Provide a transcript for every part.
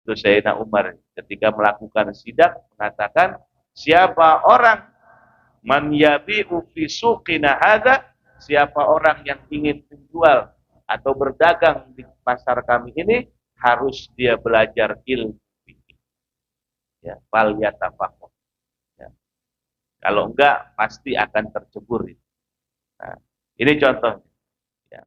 Itu Sayyidina Umar ketika melakukan sidak mengatakan, siapa orang man yabi'u fi suqina hadza, siapa orang yang ingin menjual atau berdagang di pasar kami ini, harus dia belajar ilmu fikih. Ya, fal yatafaqih. Ya. Kalau enggak pasti akan tercebur. Nah, ini contoh. Ya.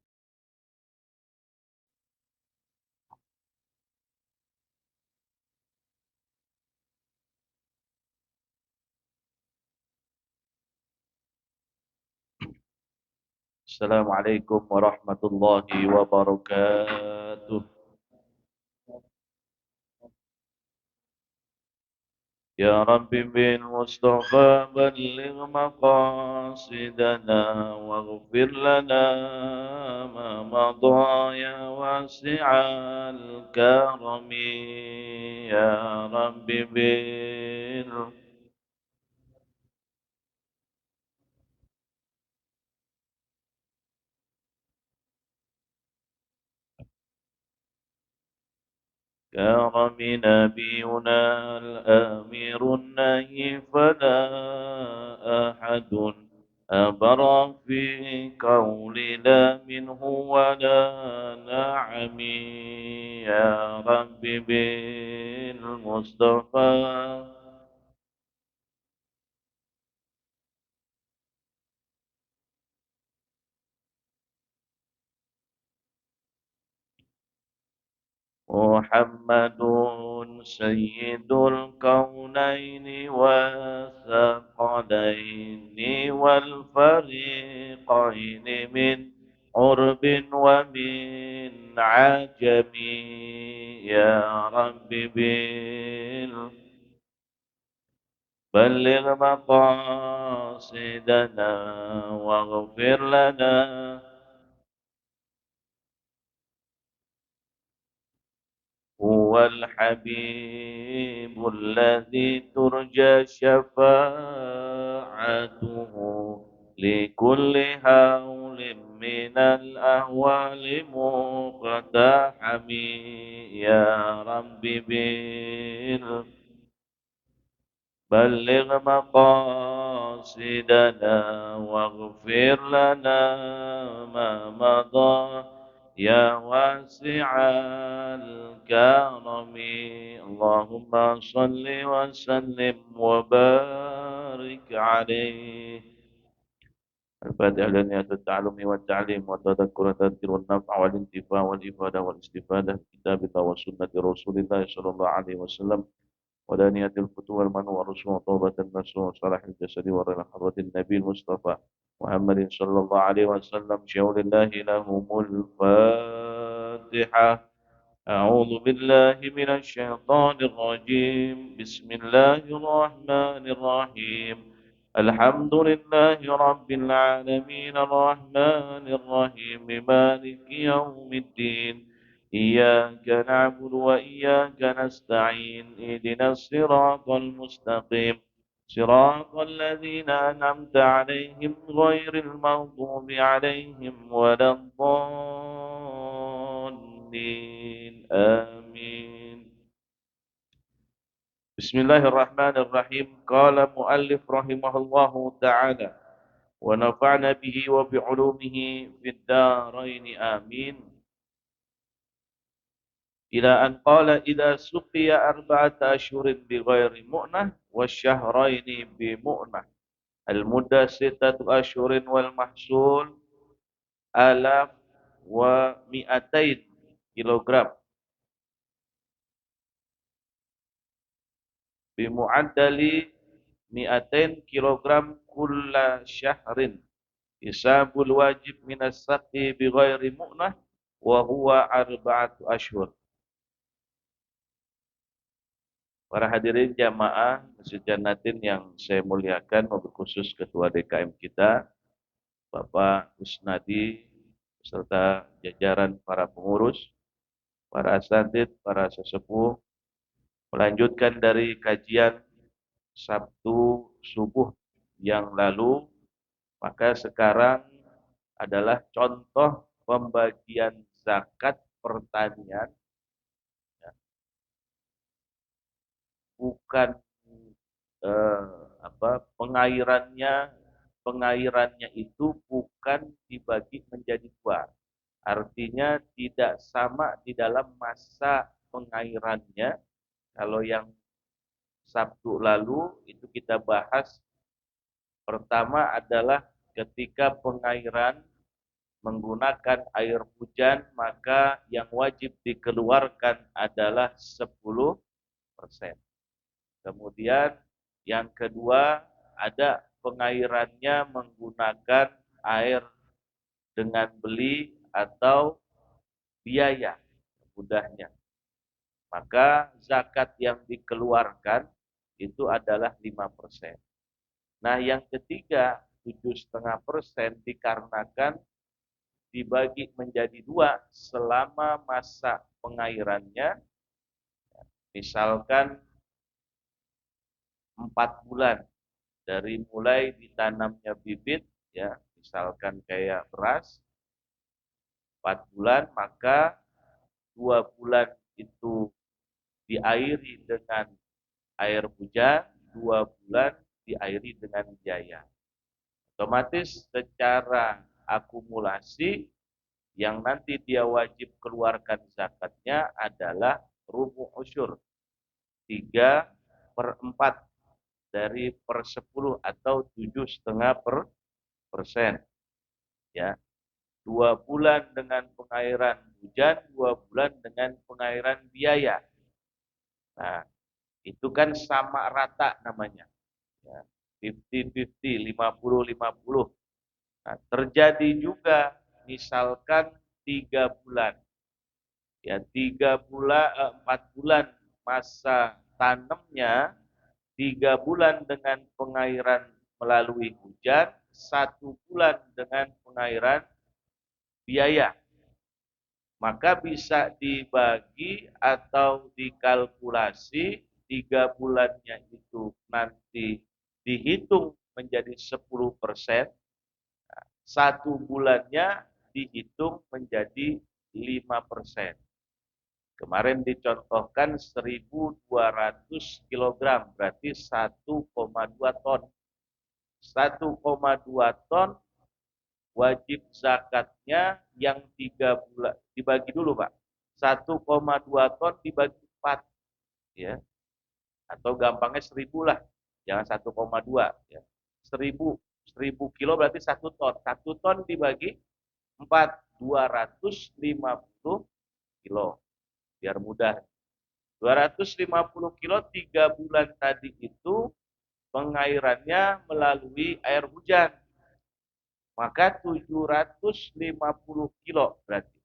Assalamualaikum warahmatullahi wabarakatuh. يا رب بالمصطفى بلغ مقاصدنا واغفر لنا ما مضى يا واسع الكرم يا رب بالكرم نبينا الآمر النهي فلا أحد أبرأ في قول لا منه ولا نعم يا رب بالمصطفى محمد سيد الكونين والثقلين والفريقين من عرب ومن عجم يا رب بلغ مقاصدنا واغفر لنا هو الحبيب الذي ترجى شفاعته لكل هول من الأهوال مقتحم يا رب بلغ مقاصدنا واغفر لنا ما مضى يا واسع الكرم اللهم صل وسلم وبارك عليه الفاتحة لنية التعلم والتعليم والتذكر والتذكير والنفع والانتفاع والإفادة والاستفادة في كتاب الله وسنة رسول الله صلى الله عليه وسلم ودانية الفتوى والمن والرسول وطوبة النسل وصلاح الجسد ورضا حضرة النبي المصطفى محمد صلى الله عليه وسلم شاول الله لهم الفاتحة أعوذ بالله من الشيطان الرجيم بسم الله الرحمن الرحيم الحمد لله رب العالمين الرحمن الرحيم مالك يوم الدين إياك نعبد وإياك نستعين اهدنا الصراط المستقيم صراط الذين أنعمت عليهم غير المغضوب عليهم ولا الضالين آمين بسم الله الرحمن الرحيم قال مؤلف رحمه الله تعالى ونفعنا به وبعلومه في الدارين آمين إلى أن قال إذا سقي 4 أشهر بغير مؤنة والشهرين بمؤنة المدة 6 أشهر والمحصول 1200 كيلوغرام بمعدل 200 كيلوغرام كل شهر حساب الواجب من السقي بغير مؤنة وهو 4 أشهر. Para hadirin jamaah Masjid Jannatin yang saya muliakan, mobil khusus Ketua DKM kita, Bapak Kusnadi, beserta jajaran para pengurus, para asatidz, para sesepuh, melanjutkan dari kajian Sabtu subuh yang lalu, maka sekarang adalah contoh pembagian zakat pertanian bukan pengairannya itu bukan dibagi menjadi dua. Artinya tidak sama di dalam masa pengairannya. Kalau yang Sabtu lalu itu kita bahas, pertama adalah ketika pengairan menggunakan air hujan, maka yang wajib dikeluarkan adalah 10%. Kemudian yang kedua, ada pengairannya menggunakan air dengan beli atau biaya, mudahnya. Maka zakat yang dikeluarkan itu adalah 5%. Nah, yang ketiga, 7,5% dikarenakan dibagi menjadi dua selama masa pengairannya. Misalkan 4 bulan dari mulai ditanamnya bibit, ya, misalkan kayak beras, 4 bulan, maka 2 bulan itu diairi dengan air hujan, 2 bulan diairi dengan biaya. Otomatis secara akumulasi yang nanti dia wajib keluarkan zakatnya adalah rubu usyur, 3/4 dari per 10 atau 7,5%. Ya, 2 bulan dengan pengairan hujan, 2 bulan dengan pengairan biaya. Nah, itu kan sama rata namanya. Ya, 50-50, 50-50. Nah, terjadi juga misalkan 3 bulan. Ya, 4 bulan masa tanamnya, 3 bulan dengan pengairan melalui hujan, 1 bulan dengan pengairan biaya. Maka bisa dibagi atau dikalkulasi 3 bulannya itu nanti dihitung menjadi 10%, 1 bulannya dihitung menjadi 5%. Kemarin dicontohkan 1.200 kg, berarti 1,2 ton. 1,2 ton wajib zakatnya yang 3 bulan. Dibagi dulu, Pak. 1,2 ton dibagi 4. Ya. Atau gampangnya 1.000 lah. Jangan 1,2. Ya. 1.000 kilo berarti 1 ton. 1 ton dibagi 4. 250 kilo. Biar mudah. 250 kilo 3 bulan tadi itu pengairannya melalui air hujan. Maka 750 kilo berarti.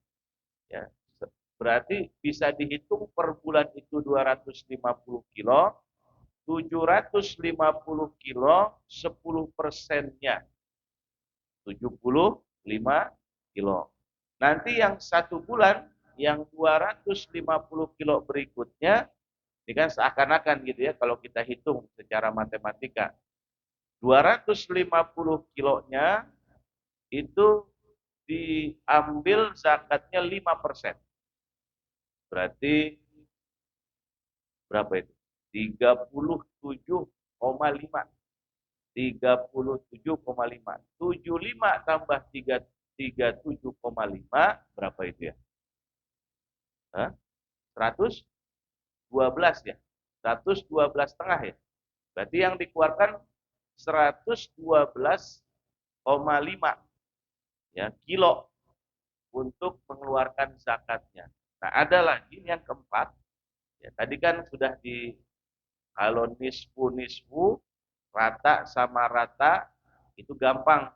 Ya. Berarti bisa dihitung per bulan itu 250 kilo. 750 kilo 10%-nya 75 kilo. Nanti yang 1 bulan, yang 250 kilo berikutnya, ini kan seakan-akan gitu ya kalau kita hitung secara matematika. 250 kilonya itu diambil zakatnya 5%. Berarti berapa itu? 37,5. 37,5. 75 tambah 37,5 berapa itu ya? 112 ya? 112,5 ya? Berarti yang dikeluarkan 112,5 ya kilo untuk mengeluarkan zakatnya. Nah, ada lagi yang keempat. Ya, tadi kan sudah kalau nisfu rata sama rata itu gampang.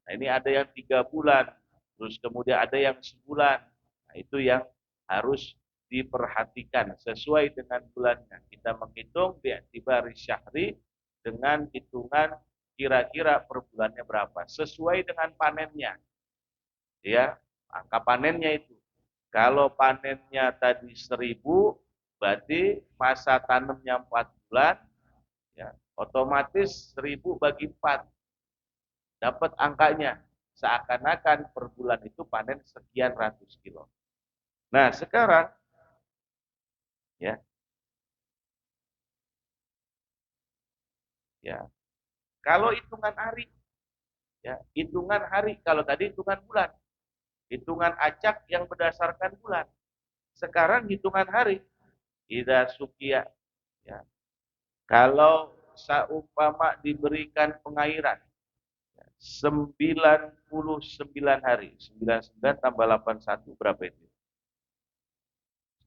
Nah, ini ada yang 3 bulan, terus kemudian ada yang sebulan. Nah, itu yang harus diperhatikan sesuai dengan bulannya. Kita menghitung bi'tibari syahri dengan hitungan kira-kira per bulannya berapa, sesuai dengan panennya. Ya, angka panennya itu. Kalau panennya tadi 1.000, berarti masa tanamnya 4 bulan, ya, otomatis 1.000 bagi 4. Dapat angkanya. Seakan-akan per bulan itu panen sekian ratus kilo. Nah, sekarang, ya, Ya. Kalau hitungan hari, ya, hitungan hari, kalau tadi hitungan bulan, hitungan acak yang berdasarkan bulan. Sekarang hitungan hari, ida sukia, ya. Kalau seumpama diberikan pengairan 99 hari, 99 tambah 81 berapa itu?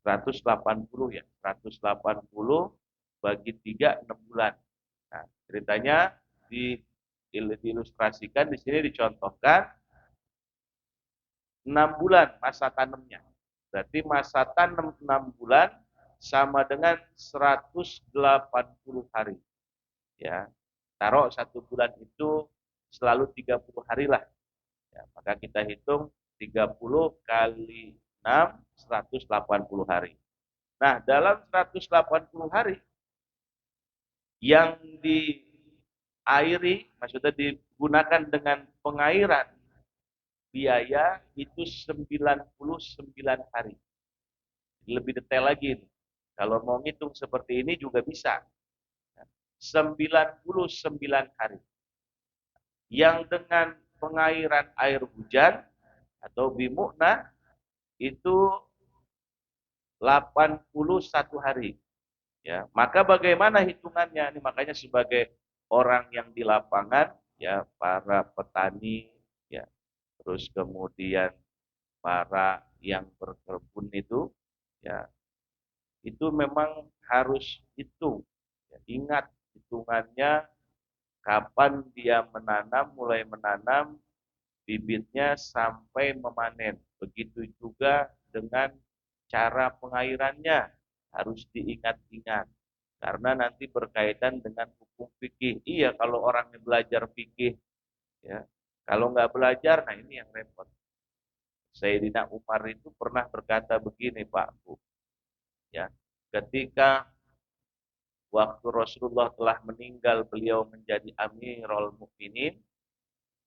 180 ya, 180 bagi 3 6 bulan. Nah, ceritanya diilustrasikan di sini dicontohkan 6 bulan masa tanamnya. Berarti masa tanam 6 bulan sama dengan 180 hari. Ya. Taruh 1 bulan itu selalu 30 hari lah. Ya, maka kita hitung 30 kali 6, 180 hari. Nah, dalam 180 hari yang diairi, maksudnya digunakan dengan pengairan, biaya itu 99 hari. Lebih detail lagi nih. Kalau mau ngitung seperti ini juga bisa. 99 hari. Yang dengan pengairan air hujan atau bimukna itu 81 hari. Ya, maka bagaimana hitungannya? Ini makanya sebagai orang yang di lapangan, ya, para petani, ya, terus kemudian para yang berkebun itu, ya, itu memang harus hitung. Ya, ingat hitungannya kapan dia menanam, mulai menanam bibitnya sampai memanen. Begitu juga dengan cara pengairannya harus diingat-ingat. Karena nanti berkaitan dengan hukum fikih. Iya, kalau orang yang belajar fikih, ya, kalau nggak belajar, nah ini yang repot. Sayyidina Umar itu pernah berkata begini, Pak Bu, ya, ketika waktu Rasulullah telah meninggal, beliau menjadi Amirul Mukminin,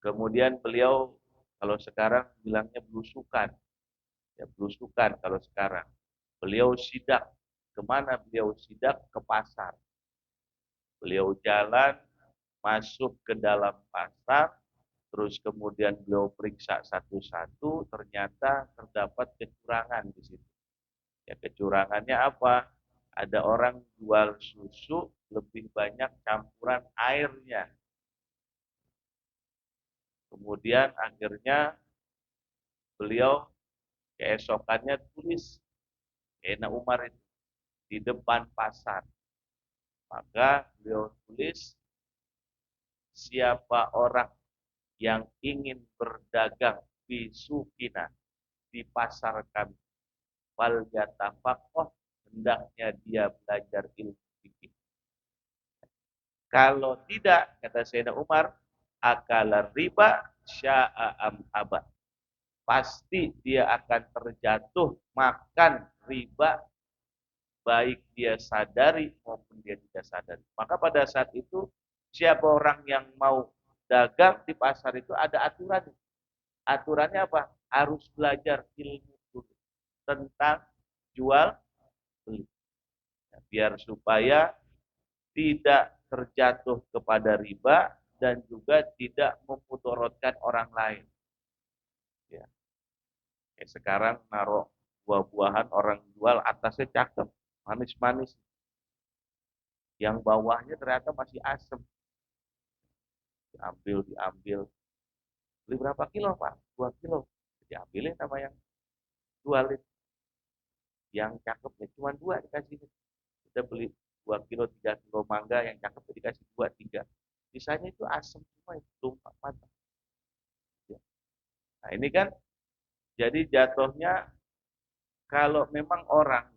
kemudian beliau kalau sekarang bilangnya belusukan, ya belusukan kalau sekarang. Beliau sidak, kemana beliau sidak? Ke pasar. Beliau jalan masuk ke dalam pasar, terus kemudian beliau periksa satu-satu, ternyata terdapat kecurangan di situ. Ya, kecurangannya apa? Ada orang jual susu lebih banyak campuran airnya. Kemudian akhirnya beliau keesokannya tulis Sayyidina Umar itu di depan pasar. Maka beliau tulis, siapa orang yang ingin berdagang di sukina, di pasar kami, wal yatafaqah, hendaknya dia belajar ilmu fikih. Kalau tidak, kata Sayyidina Umar, akala riba sya'am abad. Pasti dia akan terjatuh makan riba, baik dia sadari maupun dia tidak sadari. Maka pada saat itu, siapa orang yang mau dagang di pasar itu ada aturan. Aturannya apa? Harus belajar ilmu dulu tentang jual beli. Biar supaya tidak terjatuh kepada riba dan juga tidak memudaratkan orang lain. Ya. Sekarang naruh buah-buahan orang jual atasnya cakep, manis-manis. Yang bawahnya ternyata masih asem. Diambil. Beli berapa kilo, Pak? 2 kilo. Diambilin sama yang jualin. Yang cakepnya cuma 2 dikasih. Kita beli 2 kilo, 3 kilo mangga, yang cakep dikasih 2, 3. Sisanya itu asam semua, itu belum matang. Ya. Nah ini kan, jadi jatuhnya kalau memang orang,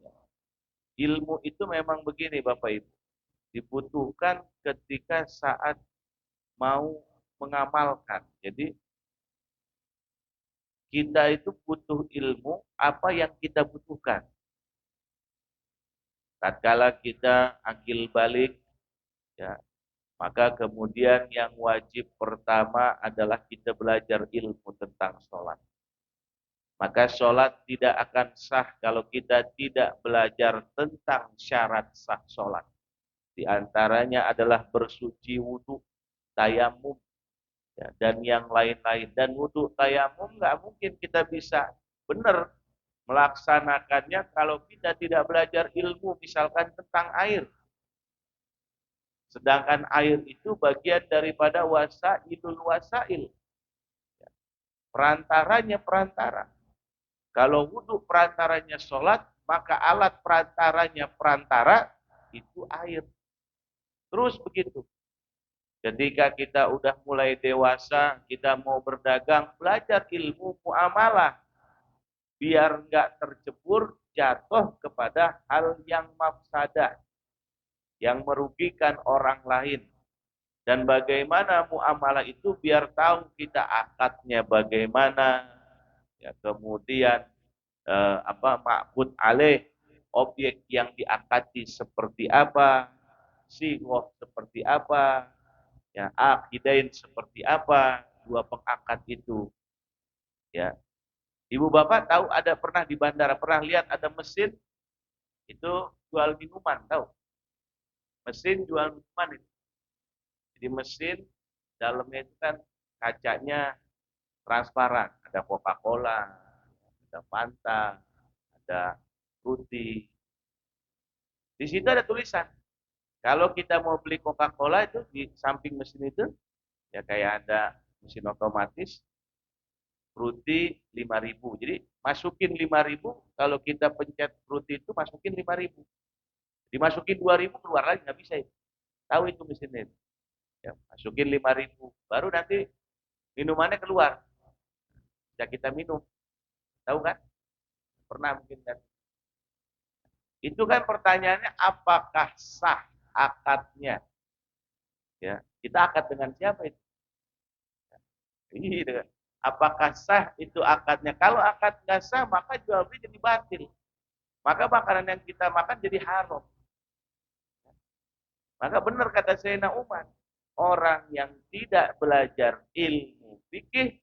ilmu itu memang begini Bapak Ibu, dibutuhkan ketika saat mau mengamalkan. Jadi kita itu butuh ilmu apa yang kita butuhkan. Tatkala kita akil balik, ya, maka kemudian yang wajib pertama adalah kita belajar ilmu tentang sholat. Maka sholat tidak akan sah kalau kita tidak belajar tentang syarat sah sholat. Di antaranya adalah bersuci wudhu, tayamum, ya, dan yang lain-lain. Dan wudhu tayamum nggak mungkin kita bisa benar melaksanakannya kalau kita tidak belajar ilmu misalkan tentang air. Sedangkan air itu bagian daripada wasailul wasail. Perantaranya perantara. Kalau wudhu perantaranya sholat, maka alat perantaranya perantara itu air. Terus begitu. Ketika kita udah mulai dewasa, kita mau berdagang, belajar ilmu muamalah. Biar nggak tercebur jatuh kepada hal yang mafsadah. Yang merugikan orang lain. Dan bagaimana muamalah itu biar tahu kita akadnya bagaimana. Ya, kemudian ma'qud alaih, objek yang diakati seperti apa, sighah seperti apa, ya akidain seperti apa, dua pengakad itu. Ya, ibu bapak tahu ada pernah di bandara pernah lihat ada mesin itu jual minuman, tahu? Mesin jual minuman itu. Jadi mesin dalamnya itu kan kacanya transparan, ada Coca-Cola, ada Fanta, ada Fruity. Di situ ada tulisan. Kalau kita mau beli Coca-Cola itu di samping mesin itu ya kayak ada mesin otomatis Fruity 5.000. Jadi masukin 5.000, kalau kita pencet Fruity itu masukin 5.000. Dimasukin 2.000 keluar lagi nggak bisa itu. Tahu itu mesinnya itu. Ya, masukin 5.000 baru nanti minumannya keluar. Ya kita minum. Tahu kan? Pernah mungkin kan? Itu kan pertanyaannya apakah sah akadnya? Ya, kita akad dengan siapa itu? Ini apakah sah itu akadnya? Kalau akad nggak sah, maka jual beli jadi batil. Maka makanan yang kita makan jadi haram. Maka benar kata Sayyidina Umar, orang yang tidak belajar ilmu fikih,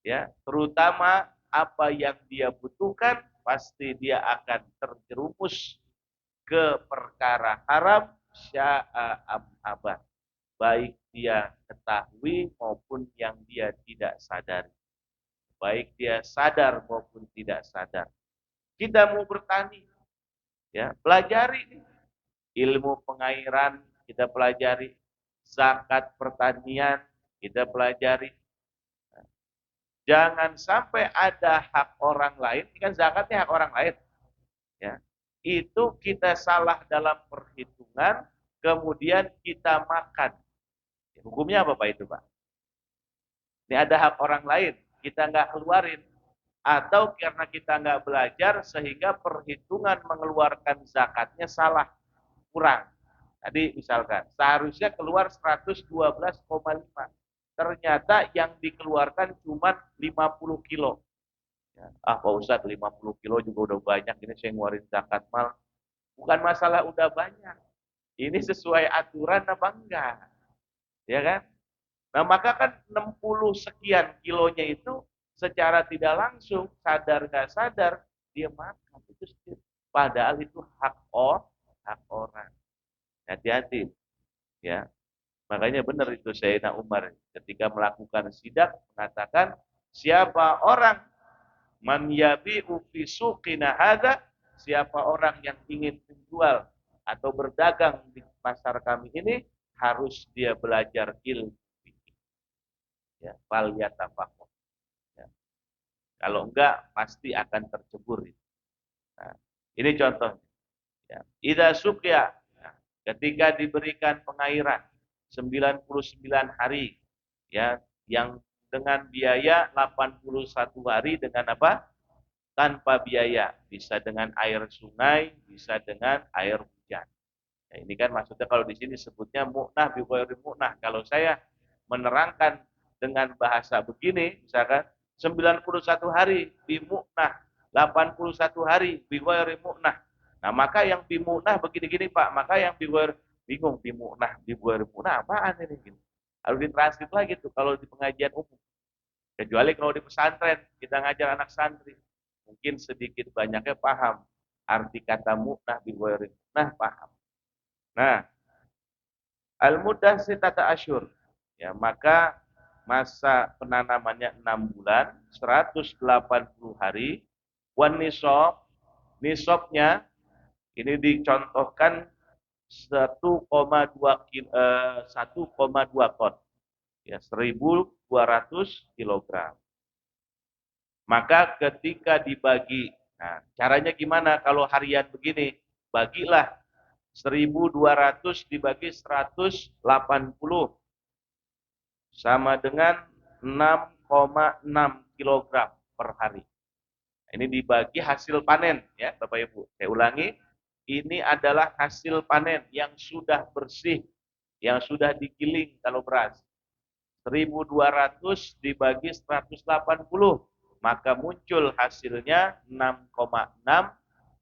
ya, terutama apa yang dia butuhkan, pasti dia akan terjerumus ke perkara haram sya'a am abad. Baik dia ketahui maupun yang dia tidak sadari. Baik dia sadar maupun tidak sadar. Kita mau bertani, ya, pelajari ilmu pengairan, kita pelajari zakat pertanian, kita pelajari. Jangan sampai ada hak orang lain, ini kan zakatnya hak orang lain. Ya. Itu kita salah dalam perhitungan, kemudian kita makan. Hukumnya apa Pak itu Pak? Ini ada hak orang lain, kita nggak keluarin. Atau karena kita nggak belajar, sehingga perhitungan mengeluarkan zakatnya salah, kurang. Tadi misalkan, seharusnya keluar 112,5. Ternyata yang dikeluarkan cuma 50 kilo. Ya, Pak Ustadz 50 kilo juga udah banyak, ini saya ngeluarin zakat mal. Bukan masalah udah banyak. Ini sesuai aturan apa enggak? Ya kan? Nah maka kan 60 sekian kilonya itu secara tidak langsung, sadar nggak sadar, dia makan. Itu padahal itu hak orang. Hati-hati. Ya, makanya benar itu Sayyidina Umar ketika melakukan sidak mengatakan, siapa orang man yabi'u fi suqina hadza, siapa orang yang ingin menjual atau berdagang di pasar kami ini, harus dia belajar ilmu fikih. Ya, fal yatafaqah. Ya. Kalau enggak pasti akan tercebur. Nah, ini contoh. Ya. Idza suqya, nah, ketika diberikan pengairan 99 hari, ya, yang dengan biaya 81 hari dengan apa? Tanpa biaya. Bisa dengan air sungai, bisa dengan air hujan. Nah, ini kan maksudnya kalau di sini sebutnya mu'nah bi ghairi mu'nah. Kalau saya menerangkan dengan bahasa begini, misalkan 91 hari bi mu'nah, 81 hari bi ghairi mu'nah. Nah, maka yang bi mu'nah begini-gini Pak, maka yang bi ghairi bingung bi mu'nah, bi ghairi mu'nah apaan ini gitu. Harus ditranslate lagi tuh kalau di pengajian umum. Kecuali kalau di pesantren kita ngajar anak santri, mungkin sedikit banyaknya paham arti kata mu'nah bi ghairi mu'nah, paham. Nah, Al-muddah sitata asyhur. Ya, maka masa penanamannya 6 bulan, 180 hari. Wan nisab, nisabnya ini dicontohkan 1,2 ton. Ya, 1.200 kilogram. Maka ketika dibagi, nah caranya gimana kalau harian begini? Bagilah 1.200 dibagi 180 sama dengan 6,6 kilogram per hari. Ini dibagi hasil panen ya Bapak Ibu. Saya ulangi, ini adalah hasil panen yang sudah bersih, yang sudah digiling kalau beras. 1.200 dibagi 180, maka muncul hasilnya 6,6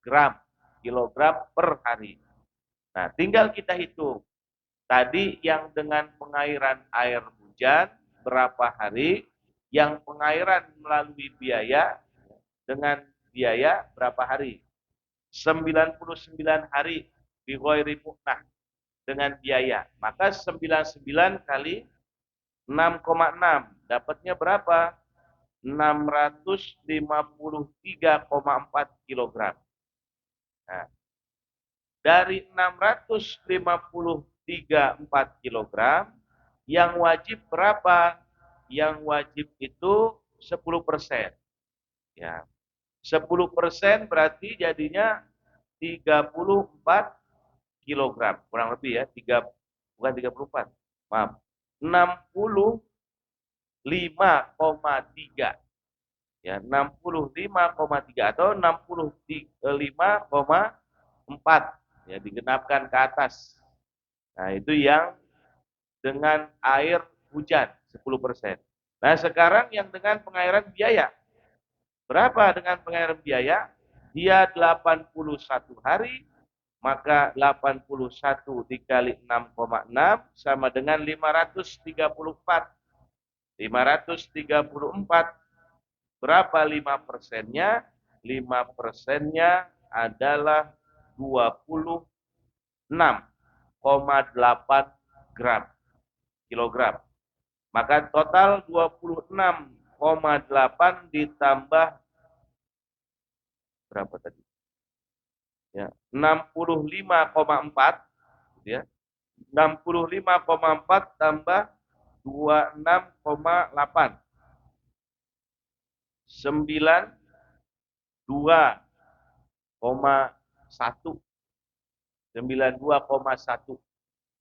gram kilogram per hari. Nah, tinggal kita hitung. Tadi yang dengan pengairan air hujan berapa hari, yang pengairan melalui biaya dengan biaya berapa hari? 99 hari di ghairi mu'nah dengan biaya. Maka 99 kali 6,6 dapatnya berapa? 653,4 kilogram. Nah, dari 653,4 kilogram, yang wajib berapa? Yang wajib itu 10%. Ya, 10% berarti jadinya 34 kilogram. Kurang lebih ya, bukan 34. Maaf. 65,3. Ya, 65,3 atau 65,4 ya digenapkan ke atas. Nah, itu yang dengan air hujan 10%. Nah, sekarang yang dengan pengairan biaya. Berapa dengan pengairan biaya? Dia 81 hari, maka 81 dikali 6,6 sama dengan 534. 534 berapa 5%-nya? 5%-nya adalah 26,8 gram kilogram. Maka total 26,8 ditambah berapa tadi? Ya, 65,4 ya. 65,4 tambah 26,8. 92,1. 92,1.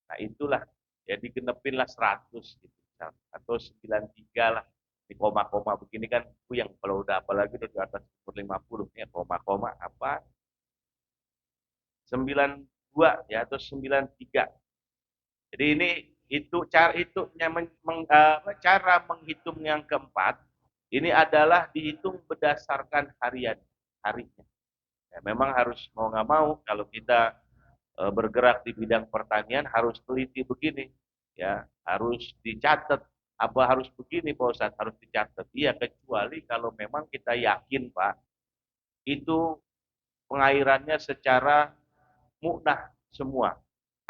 Nah, itulah ya digenepin lah 100 gitu. Atau 93 lah. Di koma-koma begini kan yang kalau udah apalagi udah di atas 50 ya koma-koma apa 92 ya atau 93. Jadi ini itu cara menghitung yang keempat ini adalah dihitung berdasarkan harinya. Ya, memang harus mau nggak mau kalau kita bergerak di bidang pertanian harus teliti begini, ya harus dicatat. Apa harus begini Pak Ustadz? Harus dicatat. Iya, kecuali kalau memang kita yakin Pak itu pengairannya secara mu'nah semua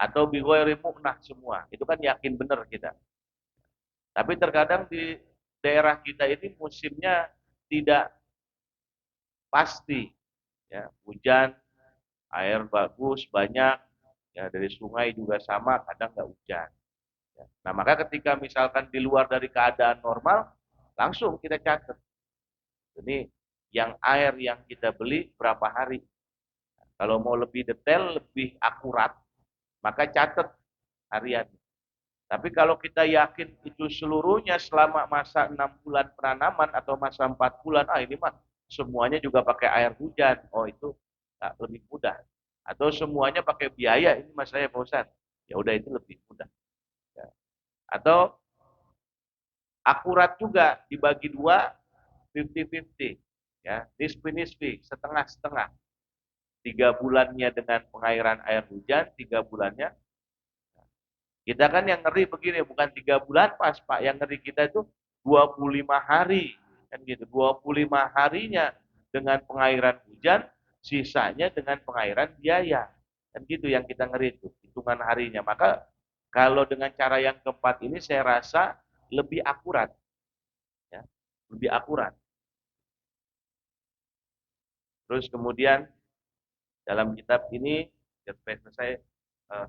atau bighairi mu'nah semua. Itu kan yakin benar kita. Tapi terkadang di daerah kita ini musimnya tidak pasti. Ya, hujan, air bagus, banyak. Ya, dari sungai juga sama, kadang nggak hujan. Ya. Nah, maka ketika misalkan di luar dari keadaan normal, langsung kita catat. Ini yang air yang kita beli berapa hari. Kalau mau lebih detail, lebih akurat, maka catat harian. Tapi kalau kita yakin itu seluruhnya selama masa 6 bulan penanaman atau masa 4 bulan, ini mah semuanya juga pakai air hujan. Oh itu lebih mudah. Atau semuanya pakai biaya, ini mas saya Pak Ustadz. Ya udah itu lebih mudah. Ya. Atau akurat juga dibagi dua, 50-50. Ya, nisfi-nisfi, setengah-setengah. 3 bulannya dengan pengairan air hujan, 3 bulannya. Kita kan yang ngeri begini, bukan 3 bulan pas Pak. Yang ngeri kita itu 25 hari. Kan gitu, 25 harinya dengan pengairan hujan, sisanya dengan pengairan biaya. Kan gitu yang kita ngeri itu, hitungan harinya. Maka Kalau dengan cara yang keempat ini saya rasa lebih akurat, ya, lebih akurat. Terus kemudian dalam kitab ini sampai selesai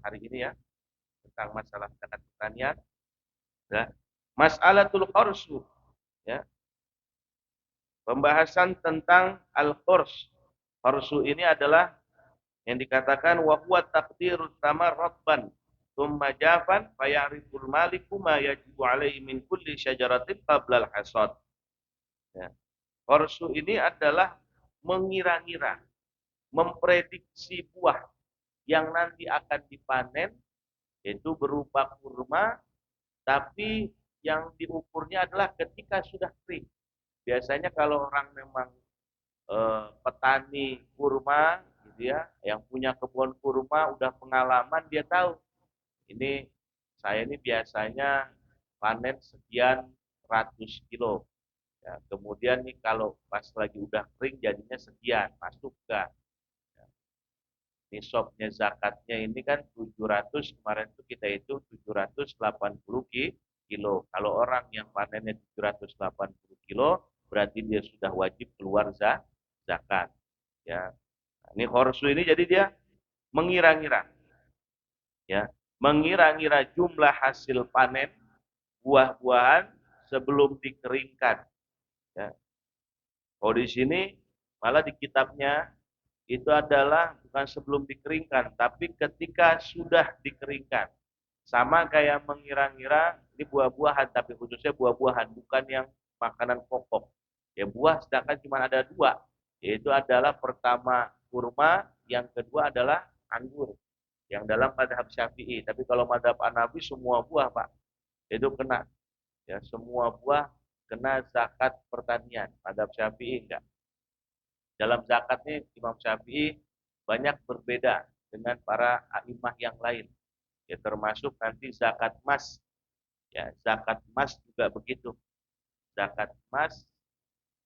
hari ini ya tentang masalah zakat pertanian, ya. Mas'alatul khursu, ya. Pembahasan tentang al-khurs. Khursu ini adalah yang dikatakan wa huwa taqdirut tamar rabban thumma jafan fayariful maliku ma yajibu alaihi min kulli syajaratin qabla al-hasad. Ya. Khursu ini adalah mengira-ngira, memprediksi buah yang nanti akan dipanen, yaitu berupa kurma, tapi yang diukurnya adalah ketika sudah kering. Biasanya kalau orang memang petani kurma, gitu ya, yang punya kebun kurma, udah pengalaman, dia tahu ini saya ini biasanya panen sekian ratus kilo. Ya, kemudian nih kalau pas lagi udah kering jadinya sekian, masuk enggak? Nisabnya zakatnya ini kan 700, kemarin itu kita itu 780 kilo. Kalau orang yang panennya 780 kilo, berarti dia sudah wajib keluar zakat. Ya, nah, ini khorsu ini jadi dia mengira-ngira, ya, mengira-ngira jumlah hasil panen buah-buahan sebelum dikeringkan. Ya. Oh di sini malah di kitabnya itu adalah bukan sebelum dikeringkan, tapi ketika sudah dikeringkan. Sama kayak mengira-ngira ini buah-buahan, tapi khususnya buah-buahan, bukan yang makanan pokok. Ya buah sedangkan cuma ada dua, yaitu adalah pertama kurma, yang kedua adalah anggur. Yang dalam madhab syafi'i. Tapi kalau madhab Hanafi semua buah Pak, itu kena. Ya semua buah kena zakat pertanian. Madhab syafi'i enggak. Dalam zakatnya Imam Syafi'i banyak berbeda dengan para a'imah yang lain. Ya termasuk nanti zakat emas. Ya, zakat emas juga begitu. Zakat emas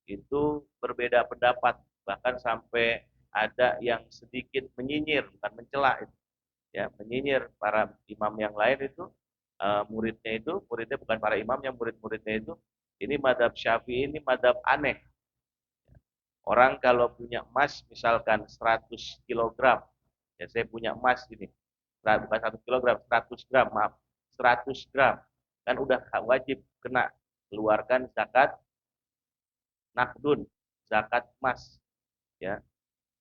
itu berbeda pendapat, bahkan sampai ada yang sedikit menyinyir, bukan mencela itu. Ya, menyinyir para imam yang lain itu, muridnya bukan para imam, yang murid-muridnya itu, ini madhab Syafi'i ini madhab aneh. Orang kalau punya emas misalkan 100 kilogram, ya saya punya emas ini, bukan 1 kilogram, 100 gram, maaf, 100 gram, kan udah wajib kena keluarkan zakat nakdun, zakat emas, ya.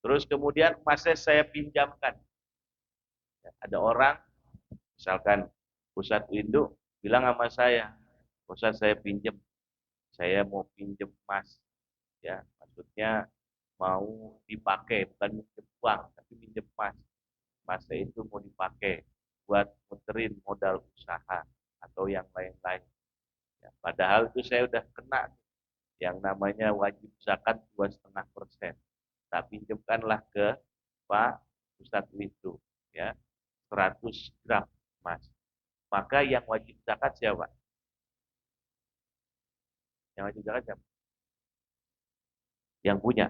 Terus kemudian emasnya saya pinjamkan. Ya, ada orang, misalkan Ustadz Windu bilang sama saya, Ustadz saya pinjam, saya mau pinjam emas, ya, maksudnya mau dipakai, bukan minjem uang, tapi minjem emas. Emasnya itu mau dipakai buat muterin modal usaha atau yang lain-lain. Ya, padahal itu saya udah kena yang namanya wajib zakat 2,5%. Tak pinjamkanlah ke Pak Ustadz itu, ya, 100 gram emas. Maka yang wajib zakat siapa? Yang wajib zakat siapa? Yang punya.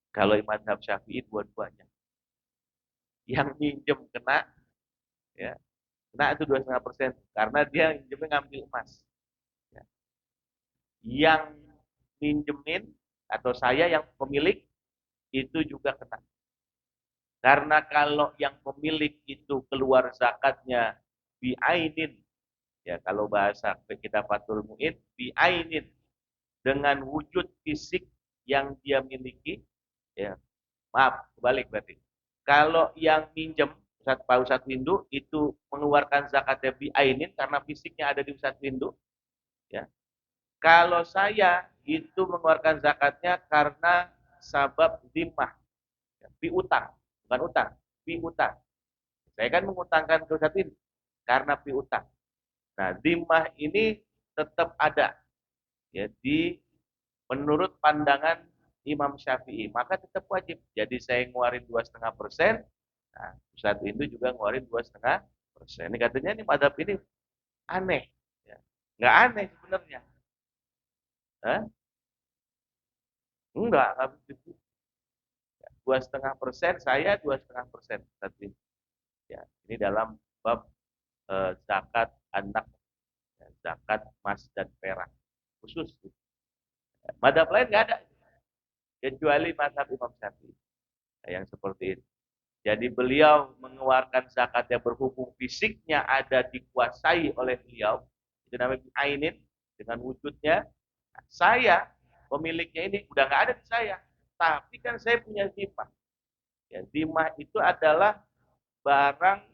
Kalau mazhab Syafi'i dua-duanya. Yang minjem kena, ya, kena itu 2,5% karena dia minjemnya ngambil emas. Ya. Yang minjemin atau saya yang pemilik itu juga kena. Karena kalau yang pemilik itu keluar zakatnya biainin, ya kalau bahasa kita Fathul Mu'in, biainin, dengan wujud fisik yang dia miliki, ya maaf, kebalik berarti. Kalau yang minjem Pak Ustadz Windu itu mengeluarkan zakatnya biainin karena fisiknya ada di Ustadz Windu, ya. Kalau saya itu mengeluarkan zakatnya karena sabab dimah, ya, piutang, bukan utang, piutang. Saya kan mengutangkan ke Ustadz Windu karena piutang. Nah, dimah ini tetap ada, ya, di menurut pandangan Imam Syafi'i, maka tetap wajib. Jadi saya ngeluarin 2,5%, nah, Ustadz itu juga ngeluarin 2,5%. Ini katanya ini madhab ini aneh, ya. Nggak aneh sebenarnya. Hah? Enggak begitu. 2,5%, saya 2,5%. Ya, ini dalam bab zakat anak, zakat emas dan perak khusus. Madhab lain nggak ada kecuali mazhab Imam Syafi'i yang seperti itu. Jadi beliau mengeluarkan zakat yang berhubung fisiknya ada dikuasai oleh beliau, itu namanya ainin dengan wujudnya. Saya pemiliknya ini udah nggak ada di saya, tapi kan saya punya zimah. Ya, zimah itu adalah barang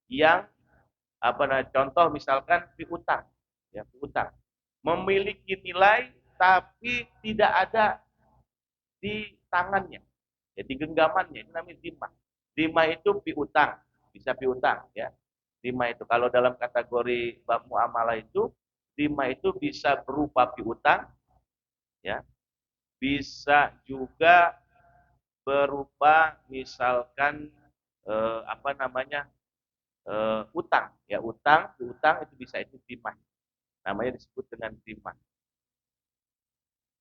yang apa nah, contoh misalkan piutang, ya piutang memiliki nilai tapi tidak ada di tangannya, ya di genggamannya, itu namanya zimah. Zimah itu piutang, bisa piutang, ya. Zimah itu kalau dalam kategori bab muamalah itu, zimah itu bisa berupa piutang, ya, bisa juga berupa misalkan apa namanya utang, ya utang, piutang itu bisa itu zimah, namanya disebut dengan zimah.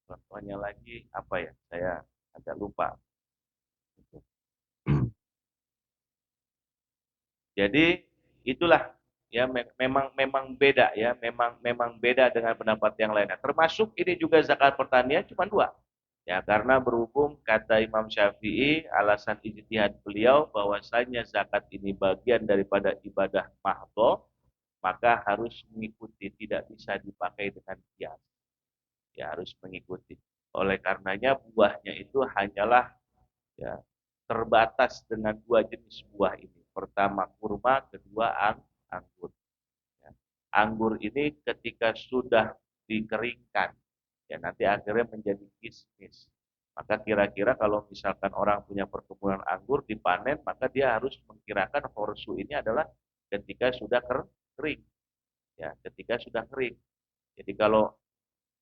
Contohnya lagi apa ya? Saya agak lupa. Jadi itulah ya memang memang beda ya, memang beda dengan pendapat yang lainnya. Termasuk ini juga zakat pertanian cuma dua. Ya, karena berhubung kata Imam Syafi'i, alasan ijtihad beliau bahwasanya zakat ini bagian daripada ibadah mahdhah, maka harus mengikuti, tidak bisa dipakai dengan kias. Ya, harus mengikuti. Oleh karenanya buahnya itu hanyalah ya terbatas dengan dua jenis buah ini. Pertama kurma, kedua anggur. Ya. Anggur ini ketika sudah dikeringkan, ya nanti akhirnya menjadi kismis. Maka kira-kira kalau misalkan orang punya perkebunan anggur dipanen, maka dia harus mengkirakan horsu ini adalah ketika sudah kering. Ya, ketika sudah kering. Jadi kalau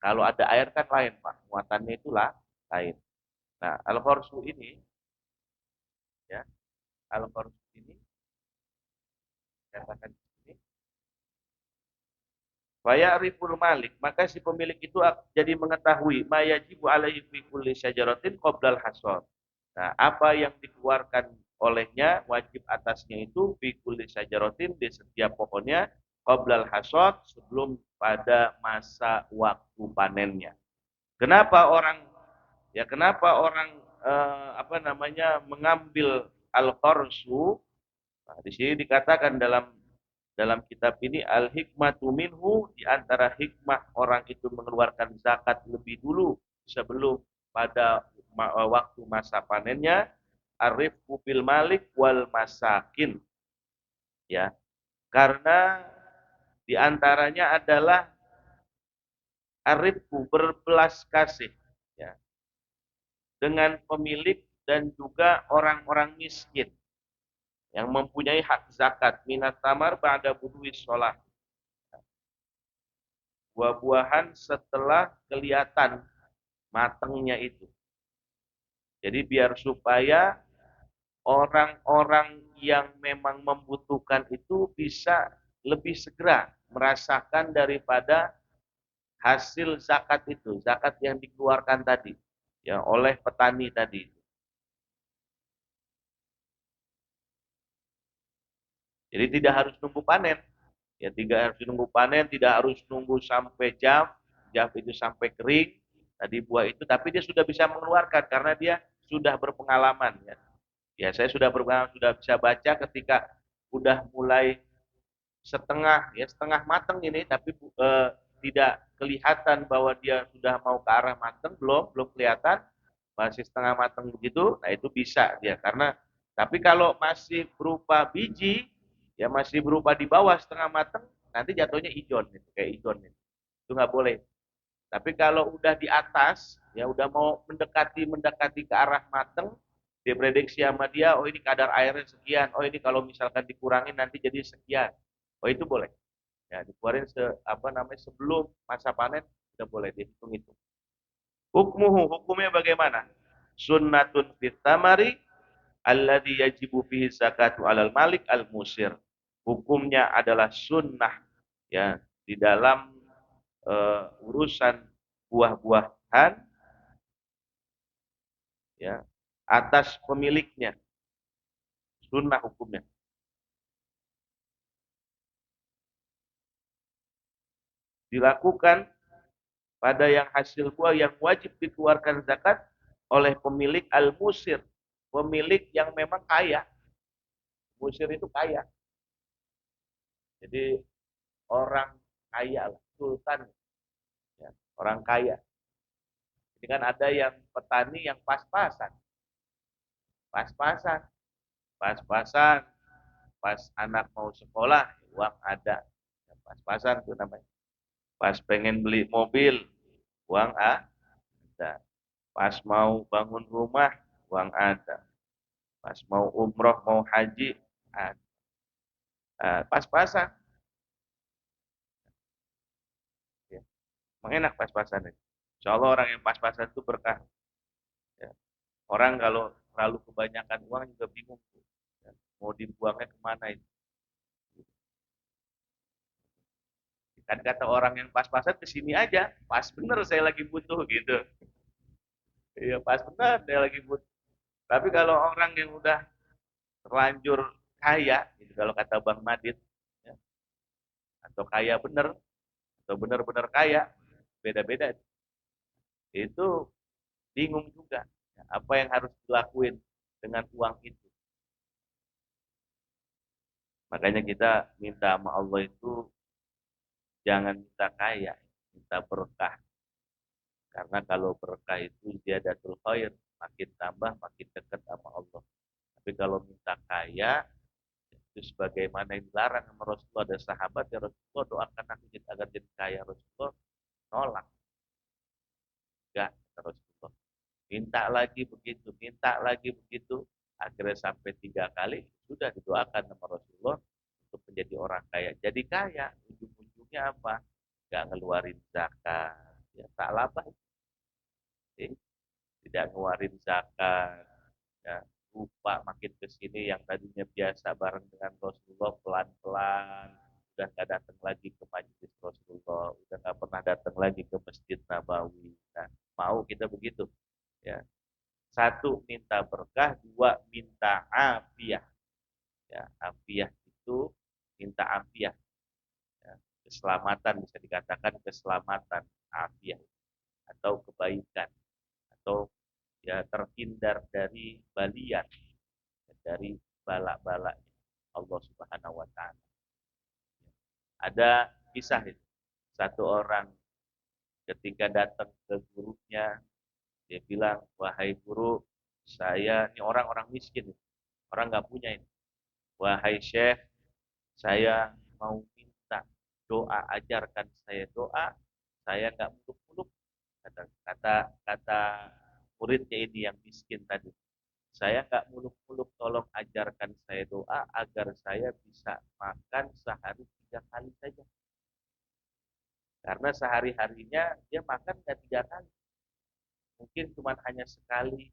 kalau ada air kan lain, Pak. Muatannya itulah lain. Nah, al-horsu ini ya, al-horsu ini katakan di sini Faya'riful malik, maka si pemilik itu jadi mengetahui mayajibu alaihi fi kulli syajaratin qoblal hasad. Nah, apa yang dikeluarkan olehnya wajib atasnya itu fi kulli syajaratin di setiap pohonnya qoblal hasad sebelum pada masa waktu panennya. Kenapa orang kenapa orang apa namanya mengambil al-qarsu. Nah, di sini dikatakan dalam dalam kitab ini al-hikmatu minhu, di antara hikmah orang itu mengeluarkan zakat lebih dulu sebelum pada waktu masa panennya, arifku bil malik wal masakin, ya. Karena di antaranya adalah arifku berbelas kasih, ya, dengan pemilik dan juga orang-orang miskin yang mempunyai hak zakat minat tamar ba'da buduis sholah, buah-buahan setelah kelihatan matangnya itu. Jadi biar supaya orang-orang yang memang membutuhkan itu bisa lebih segera merasakan daripada hasil zakat itu, zakat yang dikeluarkan tadi ya oleh petani tadi. Jadi tidak harus nunggu panen. Ya tidak harus nunggu panen, tidak harus nunggu sampai jam itu sampai kering tadi buah itu, tapi dia sudah bisa mengeluarkan karena dia sudah berpengalaman ya. Ya saya sudah berpengalaman, sudah bisa baca ketika udah mulai setengah matang ini, tapi tidak kelihatan bahwa dia sudah mau ke arah matang, belum kelihatan, masih setengah matang begitu, nah itu bisa dia karena tapi kalau masih berupa biji, ya masih berupa di bawah setengah matang, nanti jatuhnya ijon gitu, kayak ijon gitu. Itu nggak boleh. Tapi kalau udah di atas, ya udah mau mendekati ke arah mateng, diprediksi sama dia, oh ini kadar airnya sekian, oh ini kalau misalkan dikurangin nanti jadi sekian. Oh itu boleh. Ya, dikeluarin apa namanya sebelum masa panen sudah boleh dihitung itu. Hukumnya bagaimana? Sunnatun fit tamari alladhi yajibu fihi zakatu alal malik al musir. Hukumnya adalah sunnah ya di dalam urusan buah-buahan ya atas pemiliknya, sunnah hukumnya. dilakukan pada yang hasil buah yang wajib dikeluarkan zakat oleh pemilik al-musir, pemilik yang memang kaya. Musir itu kaya. Jadi orang kaya lah, sultan, ya, orang kaya. Jadi kan ada yang petani yang pas-pasan, pas-pasan, pas-pasan, pas anak mau sekolah, uang ada, ya, pas-pasan itu namanya. Pas pengen beli mobil, uang ada. Pas mau bangun rumah, uang ada. Pas mau umroh, mau haji, ada. Pas-pasan. Ya. Emang enak pas-pasan itu. Insya Allah orang yang pas-pasan itu berkah. Ya. Orang kalau terlalu kebanyakan uang juga bingung. Ya. Mau dibuangnya kemana itu. Kan kata orang yang pas-pasan ke sini aja. Pas bener saya lagi butuh gitu. Iya pas bener saya lagi butuh. Tapi kalau orang yang udah terlanjur kaya, gitu, kalau kata Bang Madit, ya, atau kaya bener, atau bener-bener kaya, beda-beda. Itu bingung juga. Ya, apa yang harus dilakuin dengan uang itu. Makanya kita minta sama Allah itu jangan minta kaya, minta berkah. Karena kalau berkah itu ziyadatul khair, makin tambah makin dekat sama Allah. Tapi kalau minta kaya, itu sebagaimana yang dilarang sama Rasulullah, ada sahabat ya Rasulullah doakan aku agar jadi kaya. Rasulullah nolak. Enggak, kata Rasulullah. Minta lagi begitu. Akhirnya sampai 3 kali sudah didoakan sama Rasulullah untuk menjadi orang kaya. Jadi kaya, ujung-ujungnya apa? Enggak ngeluarin zakat. Ya, tak labah. Tidak ngeluarin zakat. Ya, lupa makin ke sini yang tadinya biasa bareng dengan Rasulullah pelan-pelan udah nggak datang lagi ke majelis Rasulullah, udah nggak pernah datang lagi ke Masjid Nabawi. Nah, mau kita begitu, ya. Satu, minta berkah. Dua, minta afiah. Ya, afiah itu minta afiah. Ya, keselamatan, bisa dikatakan keselamatan, afiah atau kebaikan atau ya terhindar dari balian, dari balak-balak Allah Subhanahu wa taala. Ada kisah itu. Satu orang ketika datang ke gurunya, dia bilang, "Wahai guru, saya ini orang-orang miskin, orang nggak punya ini. Wahai Syekh, saya mau minta doa, ajarkan saya doa. Saya nggak muluk-muluk." Kata muridnya ini yang miskin tadi. Saya nggak muluk-muluk, tolong ajarkan saya doa agar saya bisa makan sehari 3 kali saja. Karena sehari-harinya dia makan nggak 3 kali. Mungkin cuma hanya sekali.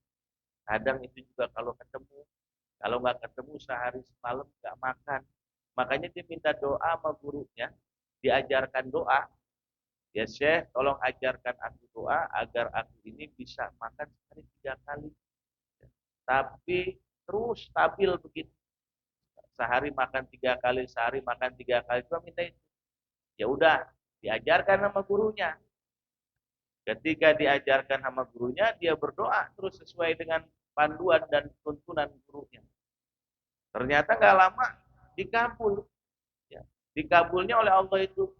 Kadang itu juga kalau ketemu. Kalau nggak ketemu sehari semalam nggak makan. Makanya dia minta doa sama gurunya. Diajarkan doa. Ya Syekh, tolong ajarkan aku doa agar aku ini bisa makan sehari 3 kali. Tapi terus stabil begitu. Sehari makan 3 kali, sehari makan 3 kali. Cuma minta itu. Ya udah, diajarkan sama gurunya. Ketika diajarkan sama gurunya, dia berdoa terus sesuai dengan panduan dan tuntunan gurunya. Ternyata nggak lama dikabul. Ya. Dikabulnya oleh Allah itu